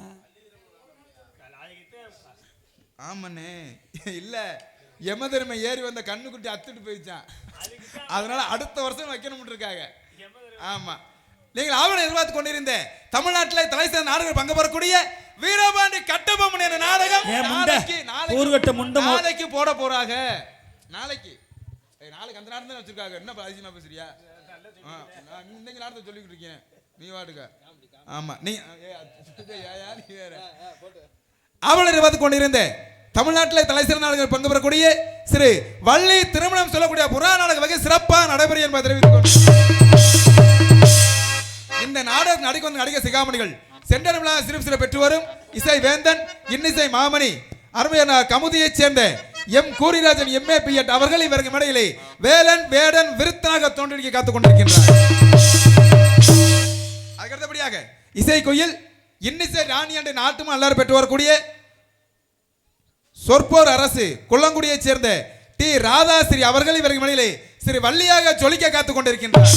ஆமண்ணே இல்ல யமதர்மை ஏறி வந்த கண்ணுக்குட்டி அத்துட்டு போயிடுச்சான். அதனால அடுத்த வருஷம் வைக்கணும் இருக்காங்க. ஆமா நீங்கள் ஆவணம் எதிர்பார்த்து கொண்டிருந்த தமிழ்நாட்டில் தலை சிறந்த நாடுகள் பங்கு பெறக்கூடிய வீரபாண்டி கட்டபொம்மன் என்ற நாடகம் நாளைக்கு போட போறாங்க. நாளைக்கு அந்த நாடகம் தான் வச்சிருக்காங்க. என்ன அதிசயமா பேசுறியா? இந்த நாடகத்தை சொல்லிக்கிட்டு இருக்கேன் நீ வாடுக்க. ஆமா நீ வேற ஆவணம் எதிர்பார்த்து கொண்டிருந்த தமிழ்நாட்டில் தலை சிறந்த நாடுகள் பங்கு பெறக்கூடிய ஸ்ரீ வள்ளி திருமணம் சொல்லக்கூடிய புராண நாடக வகை சிறப்பாக நடைபெறும் என்பதை தெரிவித்துக் கொண்டு இந்த நாடக நடிக்க வந்த நடிகர் சிகாமணிகள் சென்டர் விழா சிறு பெற்று வரும் இசை வேந்தன் இன்னிசை மாமணி அருமையான கமுதியைச் சேர்ந்த எம் கூரிராஜன் MA பிஎட் அவர்கள் இவருக்கு மேடையிலே வேலன் வேடன் விருத்தனாக தோன்றி காத்துக் கொண்டிருக்கின்றார். அதுக்கடுத்தபடியாக இசை கோயில் இன்னிசை ராணி என்ற நாட்டுமா எல்லாரும் பெற்று வரக்கூடிய சொற்போர் அரசு கொல்லங்குடியைச் சேர்ந்த டி ராதாஸ்ரீ அவர்கள் இவருக்கு மேடையிலே ஸ்ரீ வள்ளியாக ஜொலிக்க காத்துக் கொண்டிருக்கின்றார்.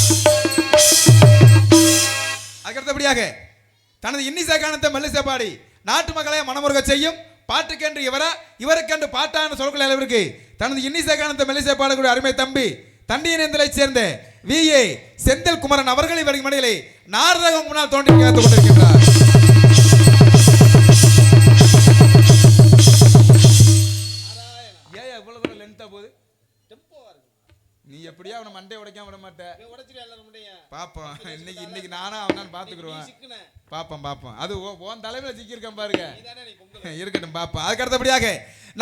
அதுக்கடுத்தபடியாக தனது இன்னிசை கானத்தை மெல்லிசை பாடி நாட்டு மக்களை மனமுருக செய்யும் பாட்டுக்கென்று இவருக்கென்று பாட்டான சொல்கிற அளவிற்கு தனது இன்னிசை கானத்தை மெல்லிசை பாடக்கூடிய அருமை தம்பி தண்டியனேந்தலைச் சேர்ந்த VA செந்தில் குமரன் அவர்கள் இவருக்கு மடியிலே நாரதகம் முன்னால் தோன்றி காத்துக் கொண்டிருக்கின்றார். ஏன் எவ்வளவு தூரம் லென்த்தா போகுது? நீ எப்படியா அவனை மண்டை உடைக்காம விட மாட்டேன். பாப்போம் இன்னைக்கு நானும் அவனான்னு பாத்துக்குருவேன். பாப்போம் அது உன் தலைமையில சிக்கியிருக்கேன் பாருங்க. இருக்கட்டும் பாப்போம். அதுக்கு அடுத்தபடியாக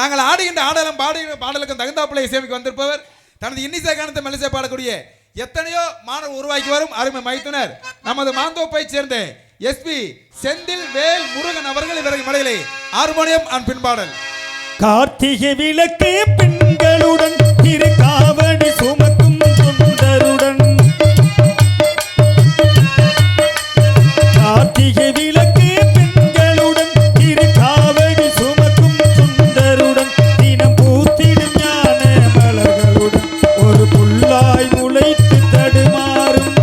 நாங்கள் ஆடுகின்ற ஆடலும் பாடலுக்கும் தகுந்தாப்புல இசைக்கு வந்திருப்பவர் தனது இன்னிசை கானத்தை மெல்லிசை பாடக்கூடிய எத்தனையோ மாணவர் உருவாக்கி வரும் அருமை மைத்துனர் நமது மாந்தோப்பை சேர்ந்த SP செந்தில் வேல் முருகன் அவர்கள் இவருக்கு மடையிலே ஹார்மோனியம் அண்ட் பின்பாடல். கார்த்திகை விளக்கு பெண்களுடன் திரு காவடி சுமக்கும் தொண்டருடன் கார்த்திகை விளக்கு பெண்களுடன் திரு காவடி சுமக்கும் தொண்டருடன் தினம் பூத்திடும் ஞான மலர்களுடன் ஒரு புல்லாய் முளைத்து தடுமாறும்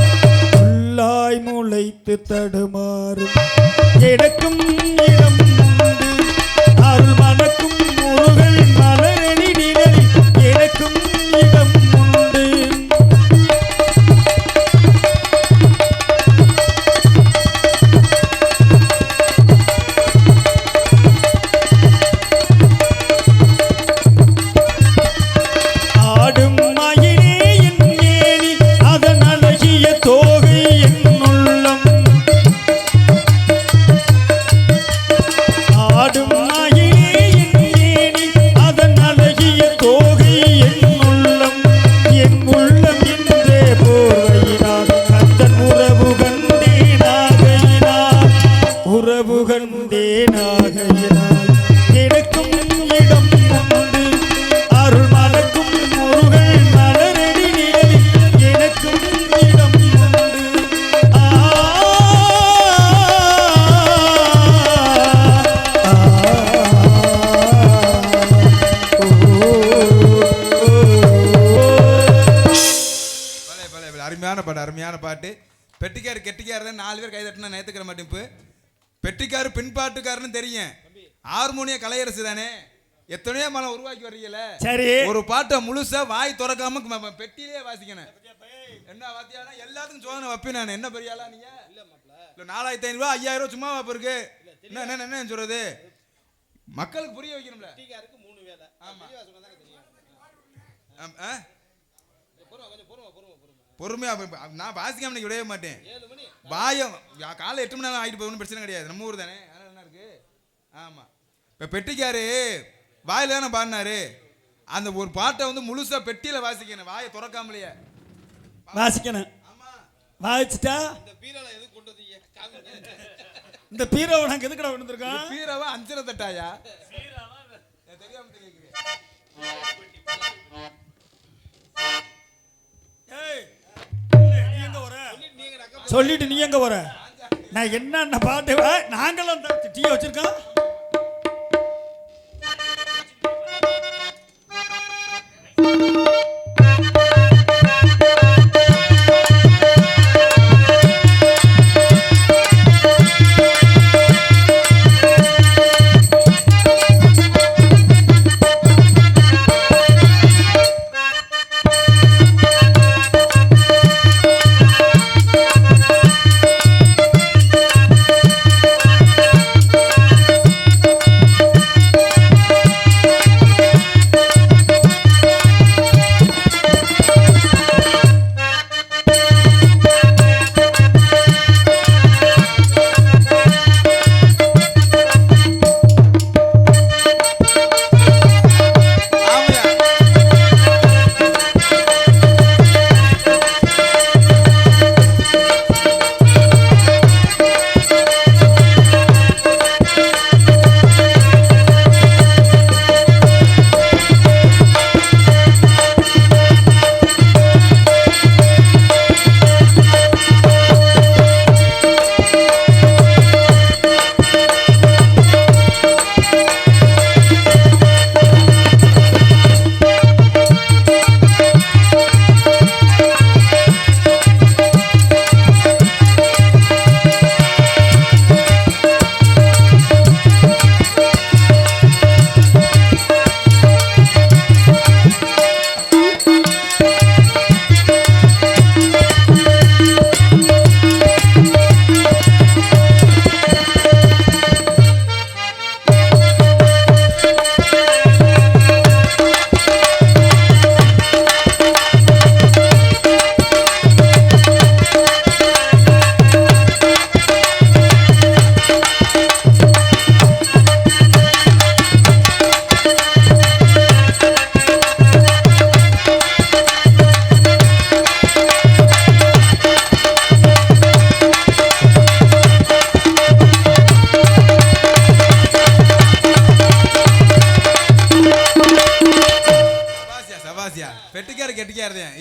எனக்கும் இடம் உண்டு அருள் மனக்கும் முருகன் மலரணி நிழலில் எனக்கும் இடம் உண்டு. ஆடும் மயிலே என் மேனி அதன் அழகிய தோகை என் உள்ளம் ஆடும் மயிலே என் மேனி அதன் அழகிய தோகை என் உள்ளம் என்றே போர்வையினால் கந்தன் உறவு கண்டேனாகையினால் கிடைக்கும் இடம் உண்டு அருள் மலக்கும் முருகன் மலரடி நிழலில் எனக்கும் இடம் உண்டு. அருமையான பாட்டு. பெட்டிக்காரு கெட்டிக்காரு தான் 4 பேர் கை தட்டினா நேத்துக்கிற மாட்டேன். இப்போ பெட்டிக்காரு பின்பாட்டுக்காருன்னு தெரியும். ஹார்மோனிய கலையரசு தானே எத்தனையோ மனம் உருவாக்கி வர்றீங்கல, சரி ஒரு பாட்டை முழுசா வாய் திறக்காம பெட்டியிலே வாசிக்கணும். என்ன வாத்தியானா எல்லாத்துக்கும் சோதனை வைப்பேன் நான். என்ன பெரிய ஆளா நீங்க? இல்ல 4500 5000 சும்மா வாப்பு இருக்கு. என்ன என்ன என்ன சொல்றது? மக்களுக்கு புரிய வைக்கணும்ல. ஆமா பொறுமையா நான் வாசிக்காம இன்னைக்கு விடவே மாட்டேன். பாயம் காலை 8 மணி நேரம் ஆகிட்டு போகணும், பிரச்சனை கிடையாது. நம்ம ஊர் தானே, அதனால என்ன இருக்கு. ஆமா இப்ப பெட்டிக்காரு வாயில தானே பாடினாரு. அந்த ஒரு பாட்டை வந்து முழுசா பெட்டியில வாசிக்கணும், வாயை திறக்காமலையே வாசிக்கணும். வாசிச்சுட்டா இந்த பீரோ உனக்கு எதுக்கடா விழுந்திருக்கான்? பீரவா அஞ்சரை தட்டாயா? தெரியாம சொல்லிட்டு நீ எங்க வர? நான் என்ன பாட்டு நாங்களும் டீ வச்சிருக்கோம்.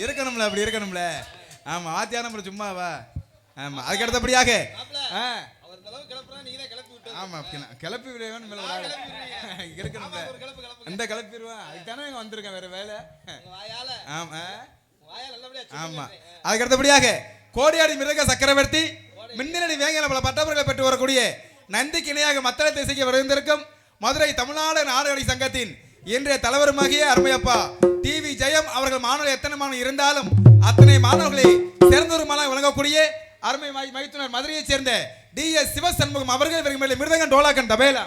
இருக்கணும்ல, அப்படி இருக்கணும்ல. ஆமா வாத்தியார் நம்ம சும்மாவா? ஆமா அதுக்கு அடுத்தபடியாக ஆமா கிளப்பி விடுவேன் இருக்கணும்ல. அந்த கிளப்பிடுவேன் அதுதானே வந்திருக்கேன், வேற வேலை. ஆமா ஆமா அதுக்கு அடுத்தபடியாக கோடியாடி மிருக சக்கரவர்த்தி மின்னணி வேங்கல பல பட்டவர்களை பெற்று வரக்கூடிய நந்திக்கு இணையாக மத்தள திசைக்கு வருந்திருக்கும் மதுரை தமிழ்நாடு நாடகடி சங்கத்தின் இன்றைய தலைவருமாகிய அருமையப்பா டிவி ஜெயம் அவர்கள் மாணவர்கள் எத்தனை மாணவர்கள் இருந்தாலும் அத்தனை மாணவர்களை சிறந்தொருமான வழங்கக்கூடிய அருமை மைத்துனர் மதுரையைச் சேர்ந்த DS சிவசண்முகம் அவர்கள் இவர்கள் மேலே மிருதங்கன் டோலாக்கன் தபேலா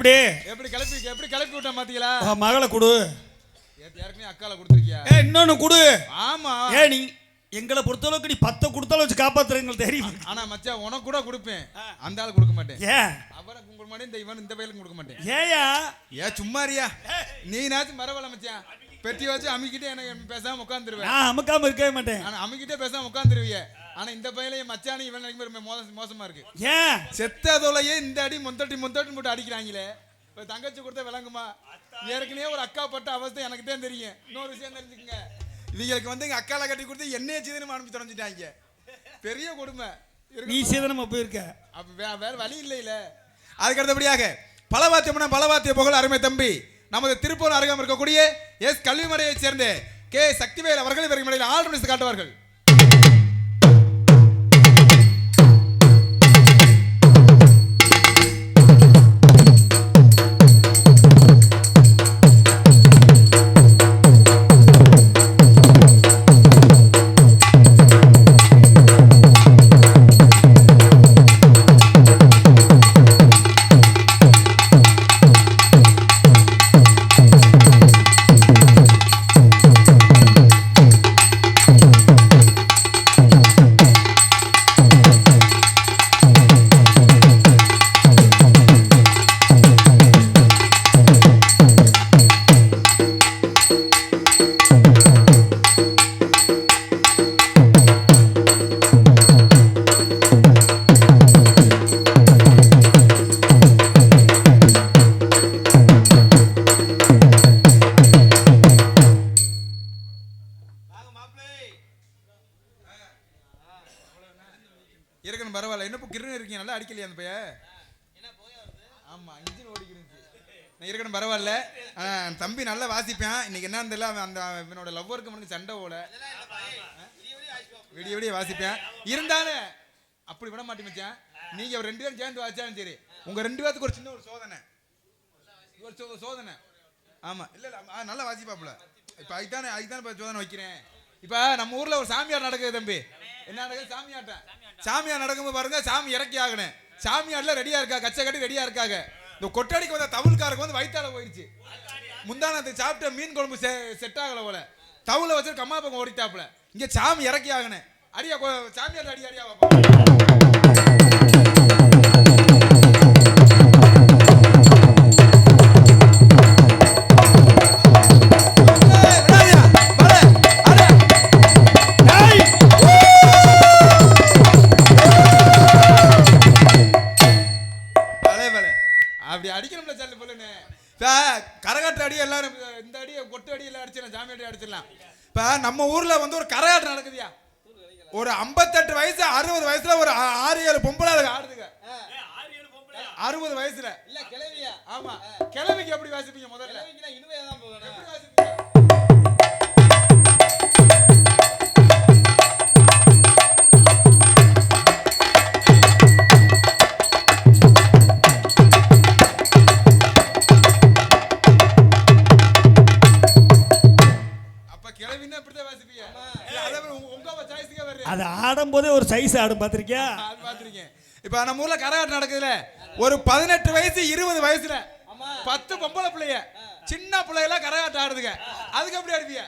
எப்படி எப்படி கிளப்பி விட்டேன் பாத்தீங்களா? மகளை கொடு. ஏற்கனவே அக்கால கொடுத்துருக்கியா? இன்னொன்னு கொடு. ஆமா. நீ எங்களை பொறுத்தளவுக்கு நீ 10 கொடுத்தாலும் வச்சு காப்பாத்துற எங்களுக்கு தெரியும். ஆனா மச்சான் உனக்கு கூட கொடுப்பேன், அந்த ஆளு கொடுக்க மாட்டேன். ஏன் அவனுக்கு கொடுக்க மாட்டேன், இந்த பையலுக்கு கொடுக்க மாட்டேன். ஏயா சும்மாரியா நீனாச்சும் பரவாயில்ல மச்சான். பெட்டி வச்சு அமிக்கிட்டே எனக்கு பேசாம உட்காந்துருவேன். நான் அமுக்காம இருக்கவே மாட்டேன். ஆனா அமிக்கிட்டே பேசாம உட்காந்துருவிய. ஆனா இந்த பையலையும் மச்சானு இவன் மோசமா இருக்கு. ஏன் செத்ததோலையே இந்த அடி முந்தட்டி போட்டு அடிக்கிறாங்களே. இப்ப தங்கச்சி கொடுத்த விளங்குமா? ஏற்கனவே ஒரு அக்கா பட்ட அவஸ்தை எனக்கு தான் தெரியும். இன்னொரு விஷயம் தெரிஞ்சுக்கங்க, இவங்களுக்கு வந்து எங்க அக்கால கட்டி கொடுத்து என்னைய சீதனம் ஆரம்பிச்சு தொடஞ்சிட்டாங்க. பெரிய கொடுமை. நீ சீதனமா போயிருக்க. அப்ப வேற வழி இல்லையில. அதுக்கு அடுத்தபடியாக பலவாத்திய புகழ் அருமை தம்பி நமது திருப்பூர் அருகாமல் இருக்கக்கூடிய எஸ் கல்விமறையைச் சேர்ந்த கே சக்திவேல் அவர்கள் இவர்கள் முறையில் ஆல்ரவுண்டர்ஸ் காட்டுவார்கள். இருக்கணும் பரவாயில்ல. என்ன கிருன்னு இருக்கீங்க, நல்லா அடிக்கலையா அந்த பையன்? ஆமா இன்ஜின் ஓடிக்கிருந்துச்சு. நான் இருக்கணும் பரவாயில்ல. தம்பி நல்லா வாசிப்பேன். இன்னைக்கு என்னன்னு தெரியல, அந்த இவனோட லவ்வருக்கு அவனுக்கு சண்டை போல விடிய வாசிப்பேன். இருந்தாலும் அப்படி விட மாட்டேன் மச்சான். நீங்க ஒரு 2 பேரும் சேர்ந்து வாசிச்சாலும் சரி, உங்க 2 பேத்துக்கு ஒரு சின்ன ஒரு சோதனை. ஆமா இல்ல நல்லா வாசிப்பாப்புல. இப்ப அதுதானே சோதனை வைக்கிறேன். இப்ப நம்ம ஊர்ல ஒரு சாமியார் நடக்குது தம்பி. என்ன நடக்குது? சாமியார் நடக்கும்போது பாருங்க, சாமி இறக்கி ஆகணும். சாமியார்ல ரெடியா இருக்கா, கச்சை கட்டி ரெடியா இருக்காங்க. இந்த கொட்டடிக்கு வந்த தவுள்காரருக்கு வந்து வயிற்றால போயிடுச்சு. முந்தானத்தை சாப்பிட்ட மீன் குழம்பு செட் ஆகல போல, தவுளை வச்சு கம்மா பக்கம் ஓடிட்டாப்புல. இங்க சாமி இறக்கி ஆகணும். அடியா சாமியார் அடியா அப்படி அடிக்கணும்ல சார் போலன்னு. கரகாட்டு அடி எல்லாரும் இந்த அடி கொட்டு அடி எல்லாம் அடிச்சிடலாம், சாமி அடி அடிச்சிடலாம். இப்ப நம்ம ஊர்ல வந்து ஒரு கரகாட்டம் நடக்குதுயா. ஒரு 58 வயசு 60 வயசுல ஒரு 6-7 பொம்பளை ஆடுதுங்க. 60 வயசுல இல்ல கிழவியா? ஆமா கிழவிக்கு எப்படி வாசிப்பீங்க? முதல்ல இனிமே தான் போகணும். எப்படி வாசிப்பீங்க? அது ஆடும் போதே ஒரு சைஸ் ஆடும் பாத்திருக்கியா? பாத்திருக்கேன். இப்ப நம்ம ஊர்ல கரகாட்டம் நடக்குதுல, ஒரு 18 வயசு 20 வயசுல 10 பொம்பளை பிள்ளைய சின்ன பிள்ளைகள கரகாட்டம் ஆடுதுங்க. அதுக்கு எப்படி ஆடுவீங்க?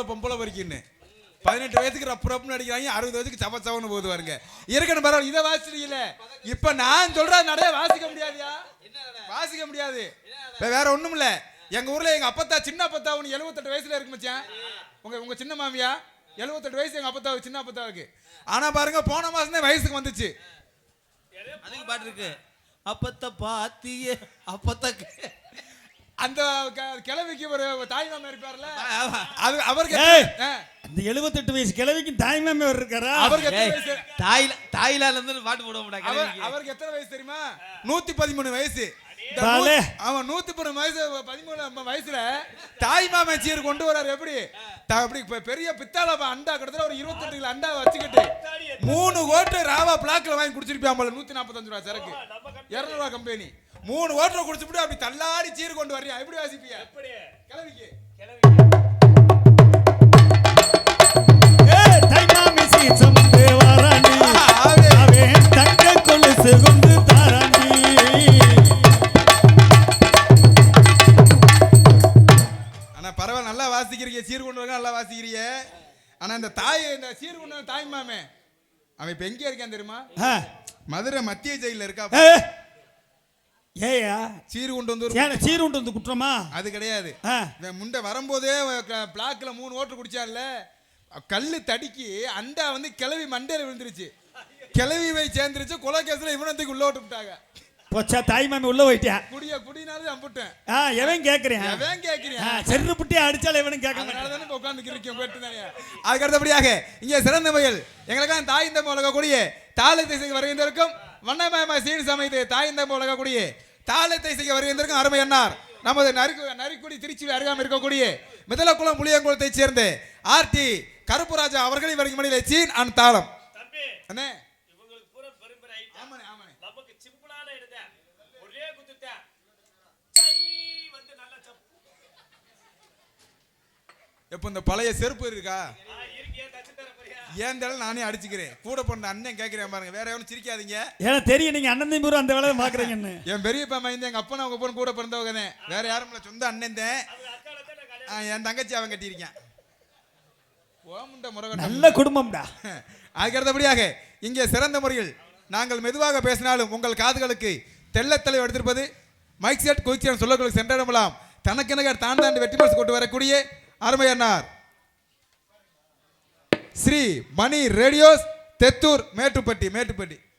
பொம்பளை வரைக்கும் 18 வயசுக்கு ரப்பு நடிக்கிறாங்க, 60 வயசுக்கு சவன்னு போது பாருங்க. இருக்கணும் பரவாயில்ல. இதை வாசிக்கிறீங்களே, இப்ப நான் சொல்ற நடைய வாசிக்க முடியாதுயா, வாசிக்க முடியாது. வேற ஒண்ணும் இல்ல. எங்க ஊர்ல எங்க அப்பத்தா சின்ன அப்பத்தா 78 வயசுல இருக்கு மச்சான். உங்க சின்ன மாமியா 78 வயசு எங்க அப்பத்தா சின்ன அப்பத்தாவுக்கு. ஆனா பாருங்க போன மாசம் தான் வயசுக்கு வந்துச்சு. அதுக்கு பாட்டு இருக்கு, அப்பத்த பாத்தியே அப்பத்தக்கு. அந்த கிழவிக்கு ஒரு தாய் மாமா இருப்பார்ல, அவருக்கு இந்த 78 வயசு கிழவிக்கு தாய் மாமா இருக்காரா? அவருக்கு எத்தனை வயசு? தாய்லால இருந்து பாட்டு போட மாட்டாங்க. அவருக்கு எத்தனை வயசு தெரியுமா? 113 வயசு. இந்த பாலே. அவன் 113 வயசு 13 வயசுல தாய் மாமன் சீர் கொண்டு வராரு. எப்படி அப்படி பெரிய பித்தாள அண்டா கிட்டத்தட்ட ஒரு 28 கிலோ அண்டா வச்சுக்கிட்டு 3 ஓட்டு ராவா பிளாக்ல வாங்கி குடிச்சிருப்பான் போல. 145 ரூபா சரக்கு 200 ரூபா கம்பெனி 3 ஓட்டரை குடிச்சுட்டு அப்படி தள்ளாடி சீர் கொண்டு வர்றியா? எப்படி வாசிப்பியா? கிளவிக்கு தைமாமி சீச்சமுந்து வாராண்டி அவன் தங்க கொலுசு கொண்டு தாராண்டி. ஆனா பரவாயில்ல, நல்லா வாசிக்கிறீங்க. சீர் கொண்டு வர நல்லா வாசிக்கிறீங்க. ஆனா இந்த சீர் கொண்டு வர தாய் மாமே அவன் இப்ப எங்க இருக்கான் தெரியுமா? மதுரை மத்திய ஜெயில இருக்கா. ஏயா சீர் கொண்டு வந்து சீர் கொண்டு வந்து குற்றமா? அது கிடையாது. முண்டை வரும்போதே பிளாக்ல 3 ஓட்டு குடிச்சான்ல, கல்லு தடிக்கி அண்டா வந்து கிளவி மண்டையில விழுந்துருச்சு. கிளவி போய் சேர்ந்துருச்சு. கொலை கேஸ்ல இவனத்துக்கு உள்ள ஓட்டு விட்டாங்க. போச்சா தாய் மாமி உள்ள போயிட்டேன். குடினாலும் அம்புட்டேன். எவன் கேக்குறேன்? செரு புட்டி அடிச்சால எவனும் கேட்க மாட்டான். உட்கார்ந்து இருக்கேன் போயிட்டு தானே. அதுக்கு அடுத்தபடியாக இங்கே சிறந்த முறையில் எங்களுக்காக தாய் இந்த உலகக்கூடிய தாளத்தை செய்ய வருகின்றிருக்கும் வண்ணமயமாய் சீன் சமைத்து தாய் இந்த உலகக்கூடிய தாளத்தை செய்ய வருகின்றிருக்கும் அருமை அண்ணார் நமது நரிக்குடி திருச்சி அருகாமல் இருக்கக்கூடிய மிதலக்குளம் புளியங்குளத்தை சேர்ந்த ஆர்டி கருப்புராஜா அவர்களை வருகிற மணியிலே சீன் அண்ட் தாளம். அண்ணே எப்ப இந்த பழைய செருப்பு இருக்கா? ஏந்தாலும் நானே அடிச்சுக்கிறேன். கூட பண்ண அண்ணன் கேட்கிறேன் பாருங்க. வேற எவனும் சிரிக்காதீங்க. ஏன்னா தெரியும் நீங்க அண்ணன் தம்பி அந்த வேலை பாக்குறீங்கன்னு. என் பெரியப்பா மைந்த எங்க அப்பா அவங்க பொண்ணு கூட பிறந்தவங்க தான். வேற யாரும் இல்ல, சொந்த அண்ணன் தான். என் தங்கச்சி அவன் கட்டியிருக்கேன். நல்ல குடும்பம்டா. அதுக்கு அடுத்தபடியாக இங்கே சிறந்த முறையில் நாங்கள் மெதுவாக பேசினாலும் உங்கள் காதுகளுக்கு தெள்ளத்தலை எடுத்திருப்பது மைக் செட் குயிக்ஸ் சொல்லங்களுக்கு சென்றடலாம். தனக்கெனக தான் தாண்டி வெற்றி பரிசு கொண்டு வரக்கூடிய அருமை அண்ணார் ஸ்ரீ மணி ரேடியோஸ் தெத்தூர் மேட்டுப்பட்டி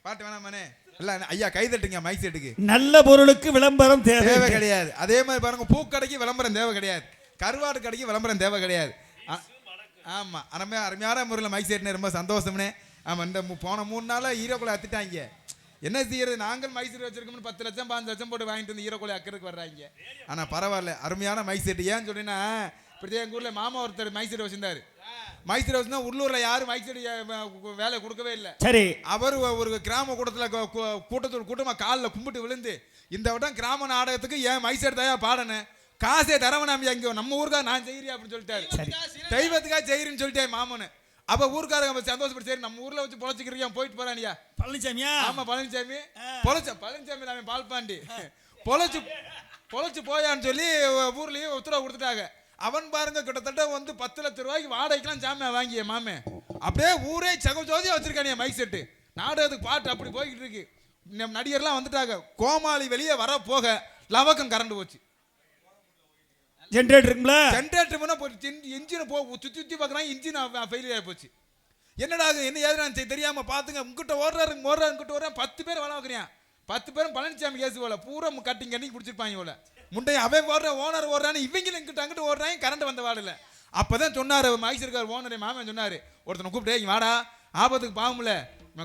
பாட்டு வேணாமனே இல்ல ஐயா கை தட்டுங்க. மைக் செட்டுக்கு நல்ல பொருளுக்கு விளம்பரம் தேவை கிடையாது. அதே மாதிரி பாருங்க, பூக்கடைக்கு விளம்பரம் தேவை கிடையாது, கருவாடு கடைக்கு விளம்பரம் தேவை கிடையாது. ஆமா, அருமையான முறையில் மைக் செட்னே ரொம்ப சந்தோஷம்னே. ஆமா, இந்த போன 3 நாளா ஹீரோக்குள்ள அத்துட்டாங்க. என்ன செய்யறது, நாங்கள் மைக் செட் வச்சிருக்கோம்னு 10 லட்சம் 15 லட்சம் போட்டு வாங்கிட்டு வந்து ஹீரோக்குள்ள அக்கிறதுக்கு வர்றாங்க. ஆனா பரவாயில்ல, அருமையான மைக் செட். ஏன்னு சொல்லினா இப்படியே எங்கள் ஊரில் மாமா ஒருத்தர் மைக் செட் வச்சிருந்தாரு. மைக் செட் வச்சுருந்தா உள்ளூரில் யாரும் மைக் செட் வேலை கொடுக்கவே இல்லை. சரி, அவர் ஒரு கிராம கூட்டமாக காலில் கும்பிட்டு விழுந்து இந்த வட்டம் கிராம நாடகத்துக்கு ஏன் மைக் செட் தயா பாடணும், காசே தரவனாமியா, இங்கே நம்ம ஊருக்காக நான் செய்கிறேன் அப்படின்னு சொல்லிட்டாரு. தெய்வத்துக்காக செய்கிறேன்னு சொல்லிட்டேன் மாமனு. அப்போ ஊருக்காரங்க சந்தோஷப்பட்டு சரி நம்ம ஊரில் வச்சு பொழைச்சிக்கிறீங்க போயிட்டு போறானியா பழனிசாமியா? ஆமா பழனிசாமி. பழனிசாமி நாம பால்பாண்டி பொழைச்சு போயான்னு சொல்லி ஊர்லேயே உத்தரவு கொடுத்துட்டாங்க. அவன் பாருங்க கிட்டத்தட்ட வந்து 10 லட்சம் ரூபாய்க்கு வாடகைக்கெல்லாம் ஜாமியா வாங்கிய மாமே. அப்படியே ஊரே சகஜோதியா வச்சிருக்கானே மைக் செட்டு. நாடகத்துக்கு பாட்டு அப்படி போய்கிட்டு இருக்கு. நடிகர்லாம் வந்துட்டாங்க. கோமாளி வெளியே வர போக லவக்கம் கரண்ட் போச்சு. ஜென்ரேட்டர் போச்சு. இன்ஜினை சுத்தி பார்க்குறாங்க, இன்ஜின் ஃபெயிலியர் ஆகி போச்சு. என்னடா என்ன ஏதுனா தெரியாம பாத்துங்க. உங்ககிட்ட ஓடுறாரு இங்கிட்ட ஓடுறா 10 பேர் வள வைக்கிறேன். 10 பேரும் பழனிசாமி கேஸ் போல பூரா கட்டிங் பிடிச்சிருப்பாங்க போல. முண்டை அவன் ஓடுற ஓனர் ஓடுறான்னு இவங்களும் இங்கிட்ட அங்கிட்டு ஓடுறாங்க. கரண்ட் வந்த வாடல. அப்பதான் சொன்னாரு மைக் இருக்கார் ஓனரே மாமன் சொன்னாரு, ஒருத்தனை கூப்பிட்டு வாடா ஆபத்துக்கு பாவம்ல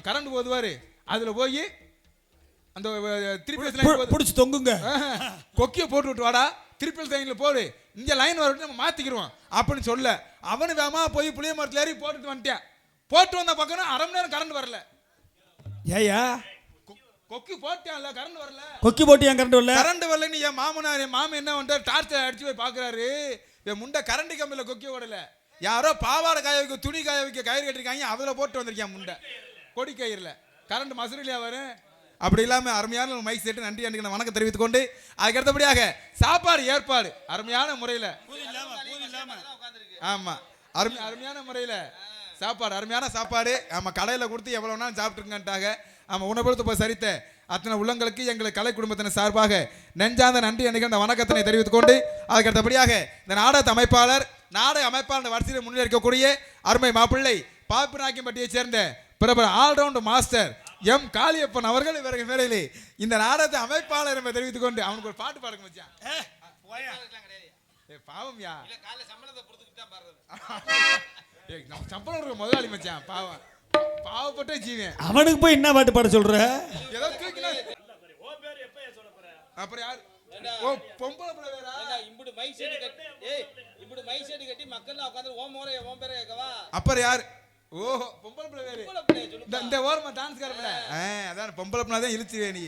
கரண்ட் போதுவாரு, அதுல போய் அந்த பிடிச்சி தொங்குங்க கொக்கிய போட்டு விட்டு வாடா, திருப்பி லைன்ல போடு, இங்க லைன் வரட்டு நம்ம மாத்திக்கிறோம் அப்படின்னு சொல்ல அவனு வேமா போய் புளிய மரத்துல ஏறி போட்டுட்டு வந்துட்டான். போட்டு வந்த பக்கம் 1/2 மணி நேரம் கரண்ட் வரல. ஏயா கொக்கி போட்டான்ல, கரண்ட் வரல. கொக்கி போட்டு ஏன் கரண்ட் வரல? கரண்ட் வரலன்னு என் மாமன் என்ன பண்றாரு, டார்ச் அடிச்சு போய் பாக்குறாரு. என் முண்டை கரண்ட் கம்பியில கொக்கி ஓடல, யாரோ பாவாடை காய வைக்க துணி காய வைக்க கயிறு கட்டிருக்காங்க, அதுல போட்டு வந்திருக்கேன் முண்டை கொடி கயிறுல. கரண்ட் மசூரியா வரும். அப்படி இல்லாம அருமையான மைக் செட்டு நன்றி அன்றைக்கு வணக்கம் தெரிவித்துக் கொண்டு அதுக்கு அடுத்தபடியாக சாப்பாடு ஏற்பாடு அருமையான முறையில. ஆமா, அருமையான முறையில சாப்பாடு, அருமையான சாப்பாடு. ஆமா, கடையில கொடுத்து எவ்வளவு நாள் சாப்பிட்டுருங்கன்ட்டாங்க. ஆமா, உணவுத்து போய் சரித்த அத்தனை உள்ளங்களுக்கு எங்கள் கலை குடும்பத்தின் சார்பாக நெஞ்சார்ந்த நன்றி அன்றைக்கு வணக்கத்தினை தெரிவித்துக் கொண்டு அதுக்கு அடுத்தபடியாக இந்த நாடக அமைப்பாளர் வரிசையில் முன்னிலை இருக்கக்கூடிய அருமை மாப்பிள்ளை பாப்பிநாயக்கம்பட்டியை சேர்ந்த பிரபல ஆல்ரவுண்ட் மாஸ்டர் எம் காளியப்பன் அவர்கள் இவர்கள் மேடையிலே இந்த நாடகத்தை அமைப்பாளர் என்பதை தெரிவித்துக் கொண்டு அவனுக்கு ஒரு பாட்டு பாடுங்க மச்சான். பாவம்யா, சம்பளம் இருக்க முதலாளி மச்சான், பாவம் பாவப்பட்ட ஜீவன். அவனுக்கு போய் என்ன பாட்டு பாட சொல்ற? அப்புறம் யார்? ஓ பொம்பளை பிள்ளை வேறா? இப்படி மைக் செட் கட்டி இப்படி மைக் செட் கட்டி மக்கள் உட்கார்ந்து ஓம் பேரே கேட்கவா? அப்புறம் யார்? ஓஹோ பொம்பளை பிள்ளை வேற. இந்த ஓரமா டான்ஸ் காரப்ல. அதான் பொம்பளை பிள்ளை தான் இழுச்சுவே நீ.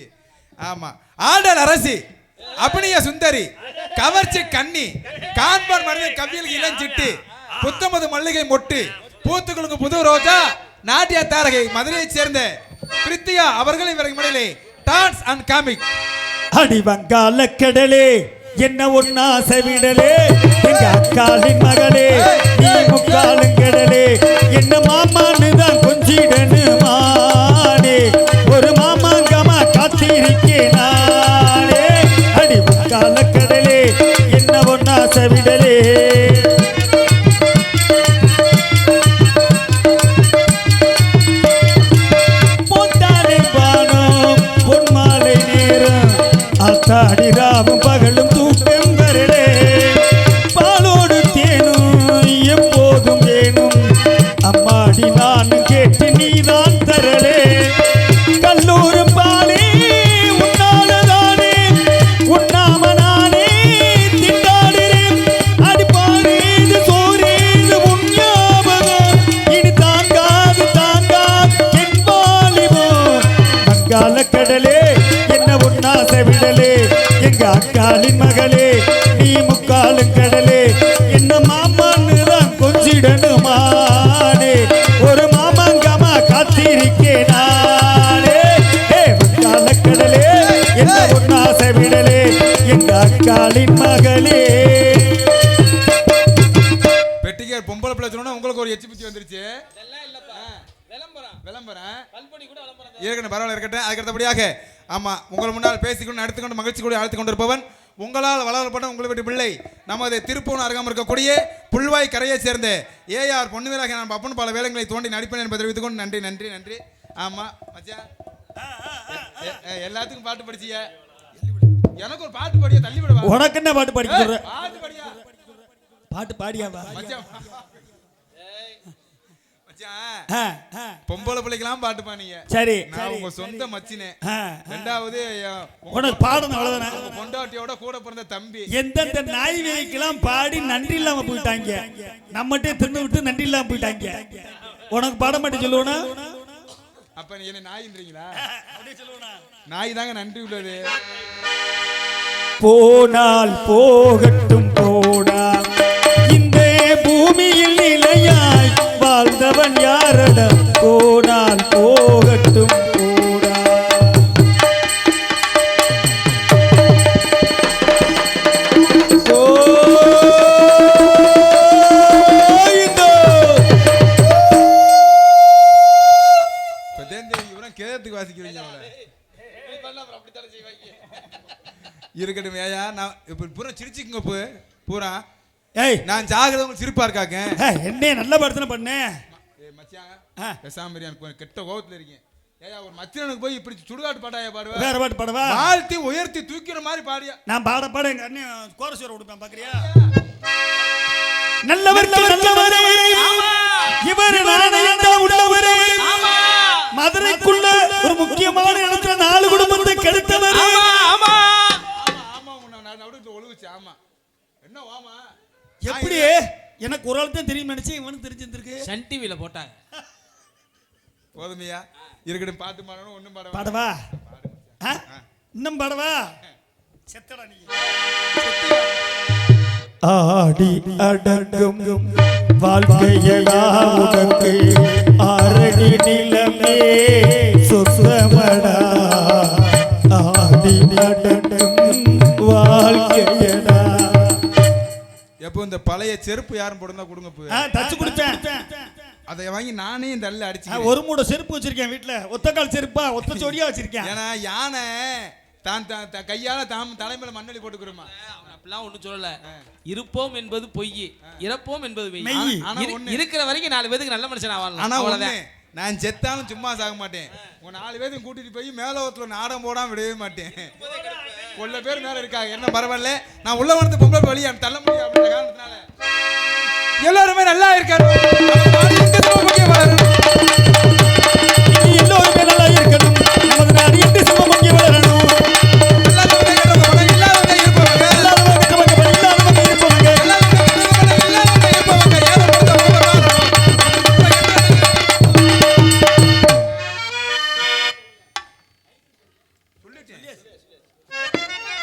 ஆமா. ஆடல் அரசி அபிநய சுந்தரி கவர்ச்சி கண்ணி காண்பான் மனித கவியல் இளஞ்சிட்டு புத்தமது மல்லிகை மொட்டு பூத்துக்குழுங்கு புது ரோஜா நாட்டிய தாரகை மதுரையைச் சேர்ந்த பிரித்தியா அவர்கள் இவருக்கு முறையிலே டான்ஸ் அண்ட் காமிக். அடி வங்காள கடலே என்ன ஒன்னா செவிடலே எங்க அக்காளின் மகளே நீ முக்காலும் கடலே என்ன மாமான்னு தான் கொஞ்சிடனு மானே ஒரு மாமாங்கமா காத்திருக்கேன் நானே அடி வங்காள கடலே என்ன ஒன்னா செவிடலே தாடிராவும் பகலும் தூக்கம் வரலே பாலோடு தேனும் எப்போதும் வேணும் அம்மாடி நானும் கேட்டு நீதான் தரலே கல்லூரும் பாலே உன்னாலதானே உண்ணாம நானே திண்டாடுறேன் அடிப்பாரு இது சோறு இது உன் ஞாபகம் இனி தாங்காது என் வாலிபோ வங்காள கடலே என்ன ஒன்னா செவிடலே எங்க அக்காளின் மகளே நீ முக்காலும் கடலே என்ன மாமான்னு தான் கொஞ்சிடனுமானே ஒரு மாமாங்கமா காத்திருக்கேன் நானே வங்காள கடலே என்ன ஒன்னா செவிடலே எங்க அக்காளின் மகளே. பெட்டிக்கார் பொம்பளை பிள்ளை சொன்னா உங்களுக்கு ஒரு எச்சி பிச்சி வந்துருச்சு. விளம்பரம் இருக்கட்டும், பரவாயில்ல இருக்கட்டும். அதுக்கடுத்தபடியாக ஆமா உங்கள் முன்னால் பேசிக்கொண்டு அடுத்துக்கொண்டு மகிழ்ச்சி கூட அழைத்துக் கொண்டிருப்பவன் உங்களால் வளரப்பட்ட உங்களை வீட்டு பிள்ளை நமது திருப்பூர் அருகாமல் இருக்கக்கூடிய புல்வாய் கரையை சேர்ந்த ஏஆர் பொன்னுவேலாக நான் அப்பன் பல வேலைகளை தோண்டி நடிப்பேன் என்பதை தெரிவித்துக் கொண்டு நன்றி நன்றி நன்றி. ஆமா மச்சான் எல்லாத்துக்கும் பாட்டு படிச்சிய எனக்கு ஒரு பாட்டு படியா தள்ளி விடுவா. உனக்கு என்ன பாட்டு படிக்க சொல்ற? பாட்டு படியா பாட்டு பாடியாவா மச்சான் பொம்பளை பிள்ளைக்கெல்லாம் பாட்டு பானீங்க. சரி நான் உங்க சொந்த மச்சினே. ரெண்டாவது உனக்கு பாடணும் அவ்வளவுதானே. பொண்டாட்டியோட கூட பிறந்த தம்பி. எந்தெந்த நாய் வேலைக்கெல்லாம் பாடி நன்றி இல்லாம போயிட்டாங்க, நம்மகிட்டே தின்னு விட்டு நன்றி இல்லாம போயிட்டாங்க. உனக்கு பாட மாட்டேன் சொல்லுவனா? அப்ப நீ என்ன நாயின்றீங்களா? நாய் தாங்க நன்றி உள்ளது. போனால் போகட்டும் போடா இந்த பூமியில் நிலையாய் வாழ்ந்தவன் யாரடா போனால் போகட்டும் போடா. கேத்துக்கு வாசிக்கிறீங்க இருக்கட்டும். ஏயா நான் இப்ப பூரா சிரிச்சுக்குங்க பூரா. ஏய் நான் ஜாகிரதை சிரிப்பா இருக்காங்க. என்ன நல்ல படத்துல பண்ணு. மச்சான் பேசாம எனக்கு கெட்ட கோபத்துல இருக்கேன். ஏயா ஒரு மச்சனுக்கு போய் இப்படி சுடுகாட்டு பாட்டாயா பாடுவா? வேற பாட்டு பாடுவா? வாழ்த்தி உயர்த்தி தூக்கிற மாதிரி பாடியா? நான் பாட எங்க அண்ணன் கோரஸ் வர கொடுப்பேன் பாக்குறியா? நல்லவர் நல்லவரே இவர் நாணயந்தா உள்ளவரே மதுரைக்குள்ள ஒரு முக்கியமான இடத்துல 4 குடும்பத்தை கெடுத்தவர். ஆமா ஆமா நான் நடுவுல ஒழுகுச்சு. ஆமா என்ன வாமா எப்படி எனக்கு ஒரு ஆள் தான் தெரியும் நினைச்சேன், இவனுக்கு தெரிஞ்சிருக்கு. சன் டிவில போட்டாங்க. போதுமையா இருக்கட்டும். பாட்டு பாடணும் ஒண்ணும் பாடவா? பாடவா இன்னும் பாடவா? செத்தடா நீ. ஆடி அடங்கும் வாழ்க்கையடா உனக்கு ஆரடி நிலமே சொந்தமடா. ஆடி அடங்கும் வாழ்க்கையடா. எப்போ இந்த பழைய செருப்பு யாரும் போடுறதா கொடுங்க. தச்சு கொடுத்தேன். அதை வாங்கி நானே இந்த அள்ள அடிச்சு ஒரு மூட செருப்பு வச்சிருக்கேன் வீட்டுல. ஒத்தக்கால் செருப்பா ஒத்த ஜோடியா வச்சிருக்கேன். ஏன்னா யானை தான் கையால தலைமையில மண்ணெளி போட்டுக்கிறோமா? அப்படிலாம் ஒண்ணும் சொல்லல. இருப்போம் என்பது பொய், இறப்போம் என்பது மெய். இருக்கிற வரைக்கும் 4 பேருக்கு நல்ல மனுஷனா வாழலாம். ஆனா அவ்வளவுதான். நான் செத்தாலும் சும்மா சாக மாட்டேன். உங்க 4 பேரையும் கூட்டிட்டு போய் மேலோகத்துல நாடம் போடாம விடவே மாட்டேன். கொள்ள பேர் மேல இருக்காங்க. என்ன பரவாயில்ல, நான் உள்ள வந்து பொம்பளை வழியா தள்ள முடியும் அப்படின்ற காரணத்தினால எல்லாருமே நல்லா இருக்காரு. எல்லோருமே நல்லா இருக்கணும். நமது நாடு எட்டு சமம் வளரணும். சொல்லியாச்சு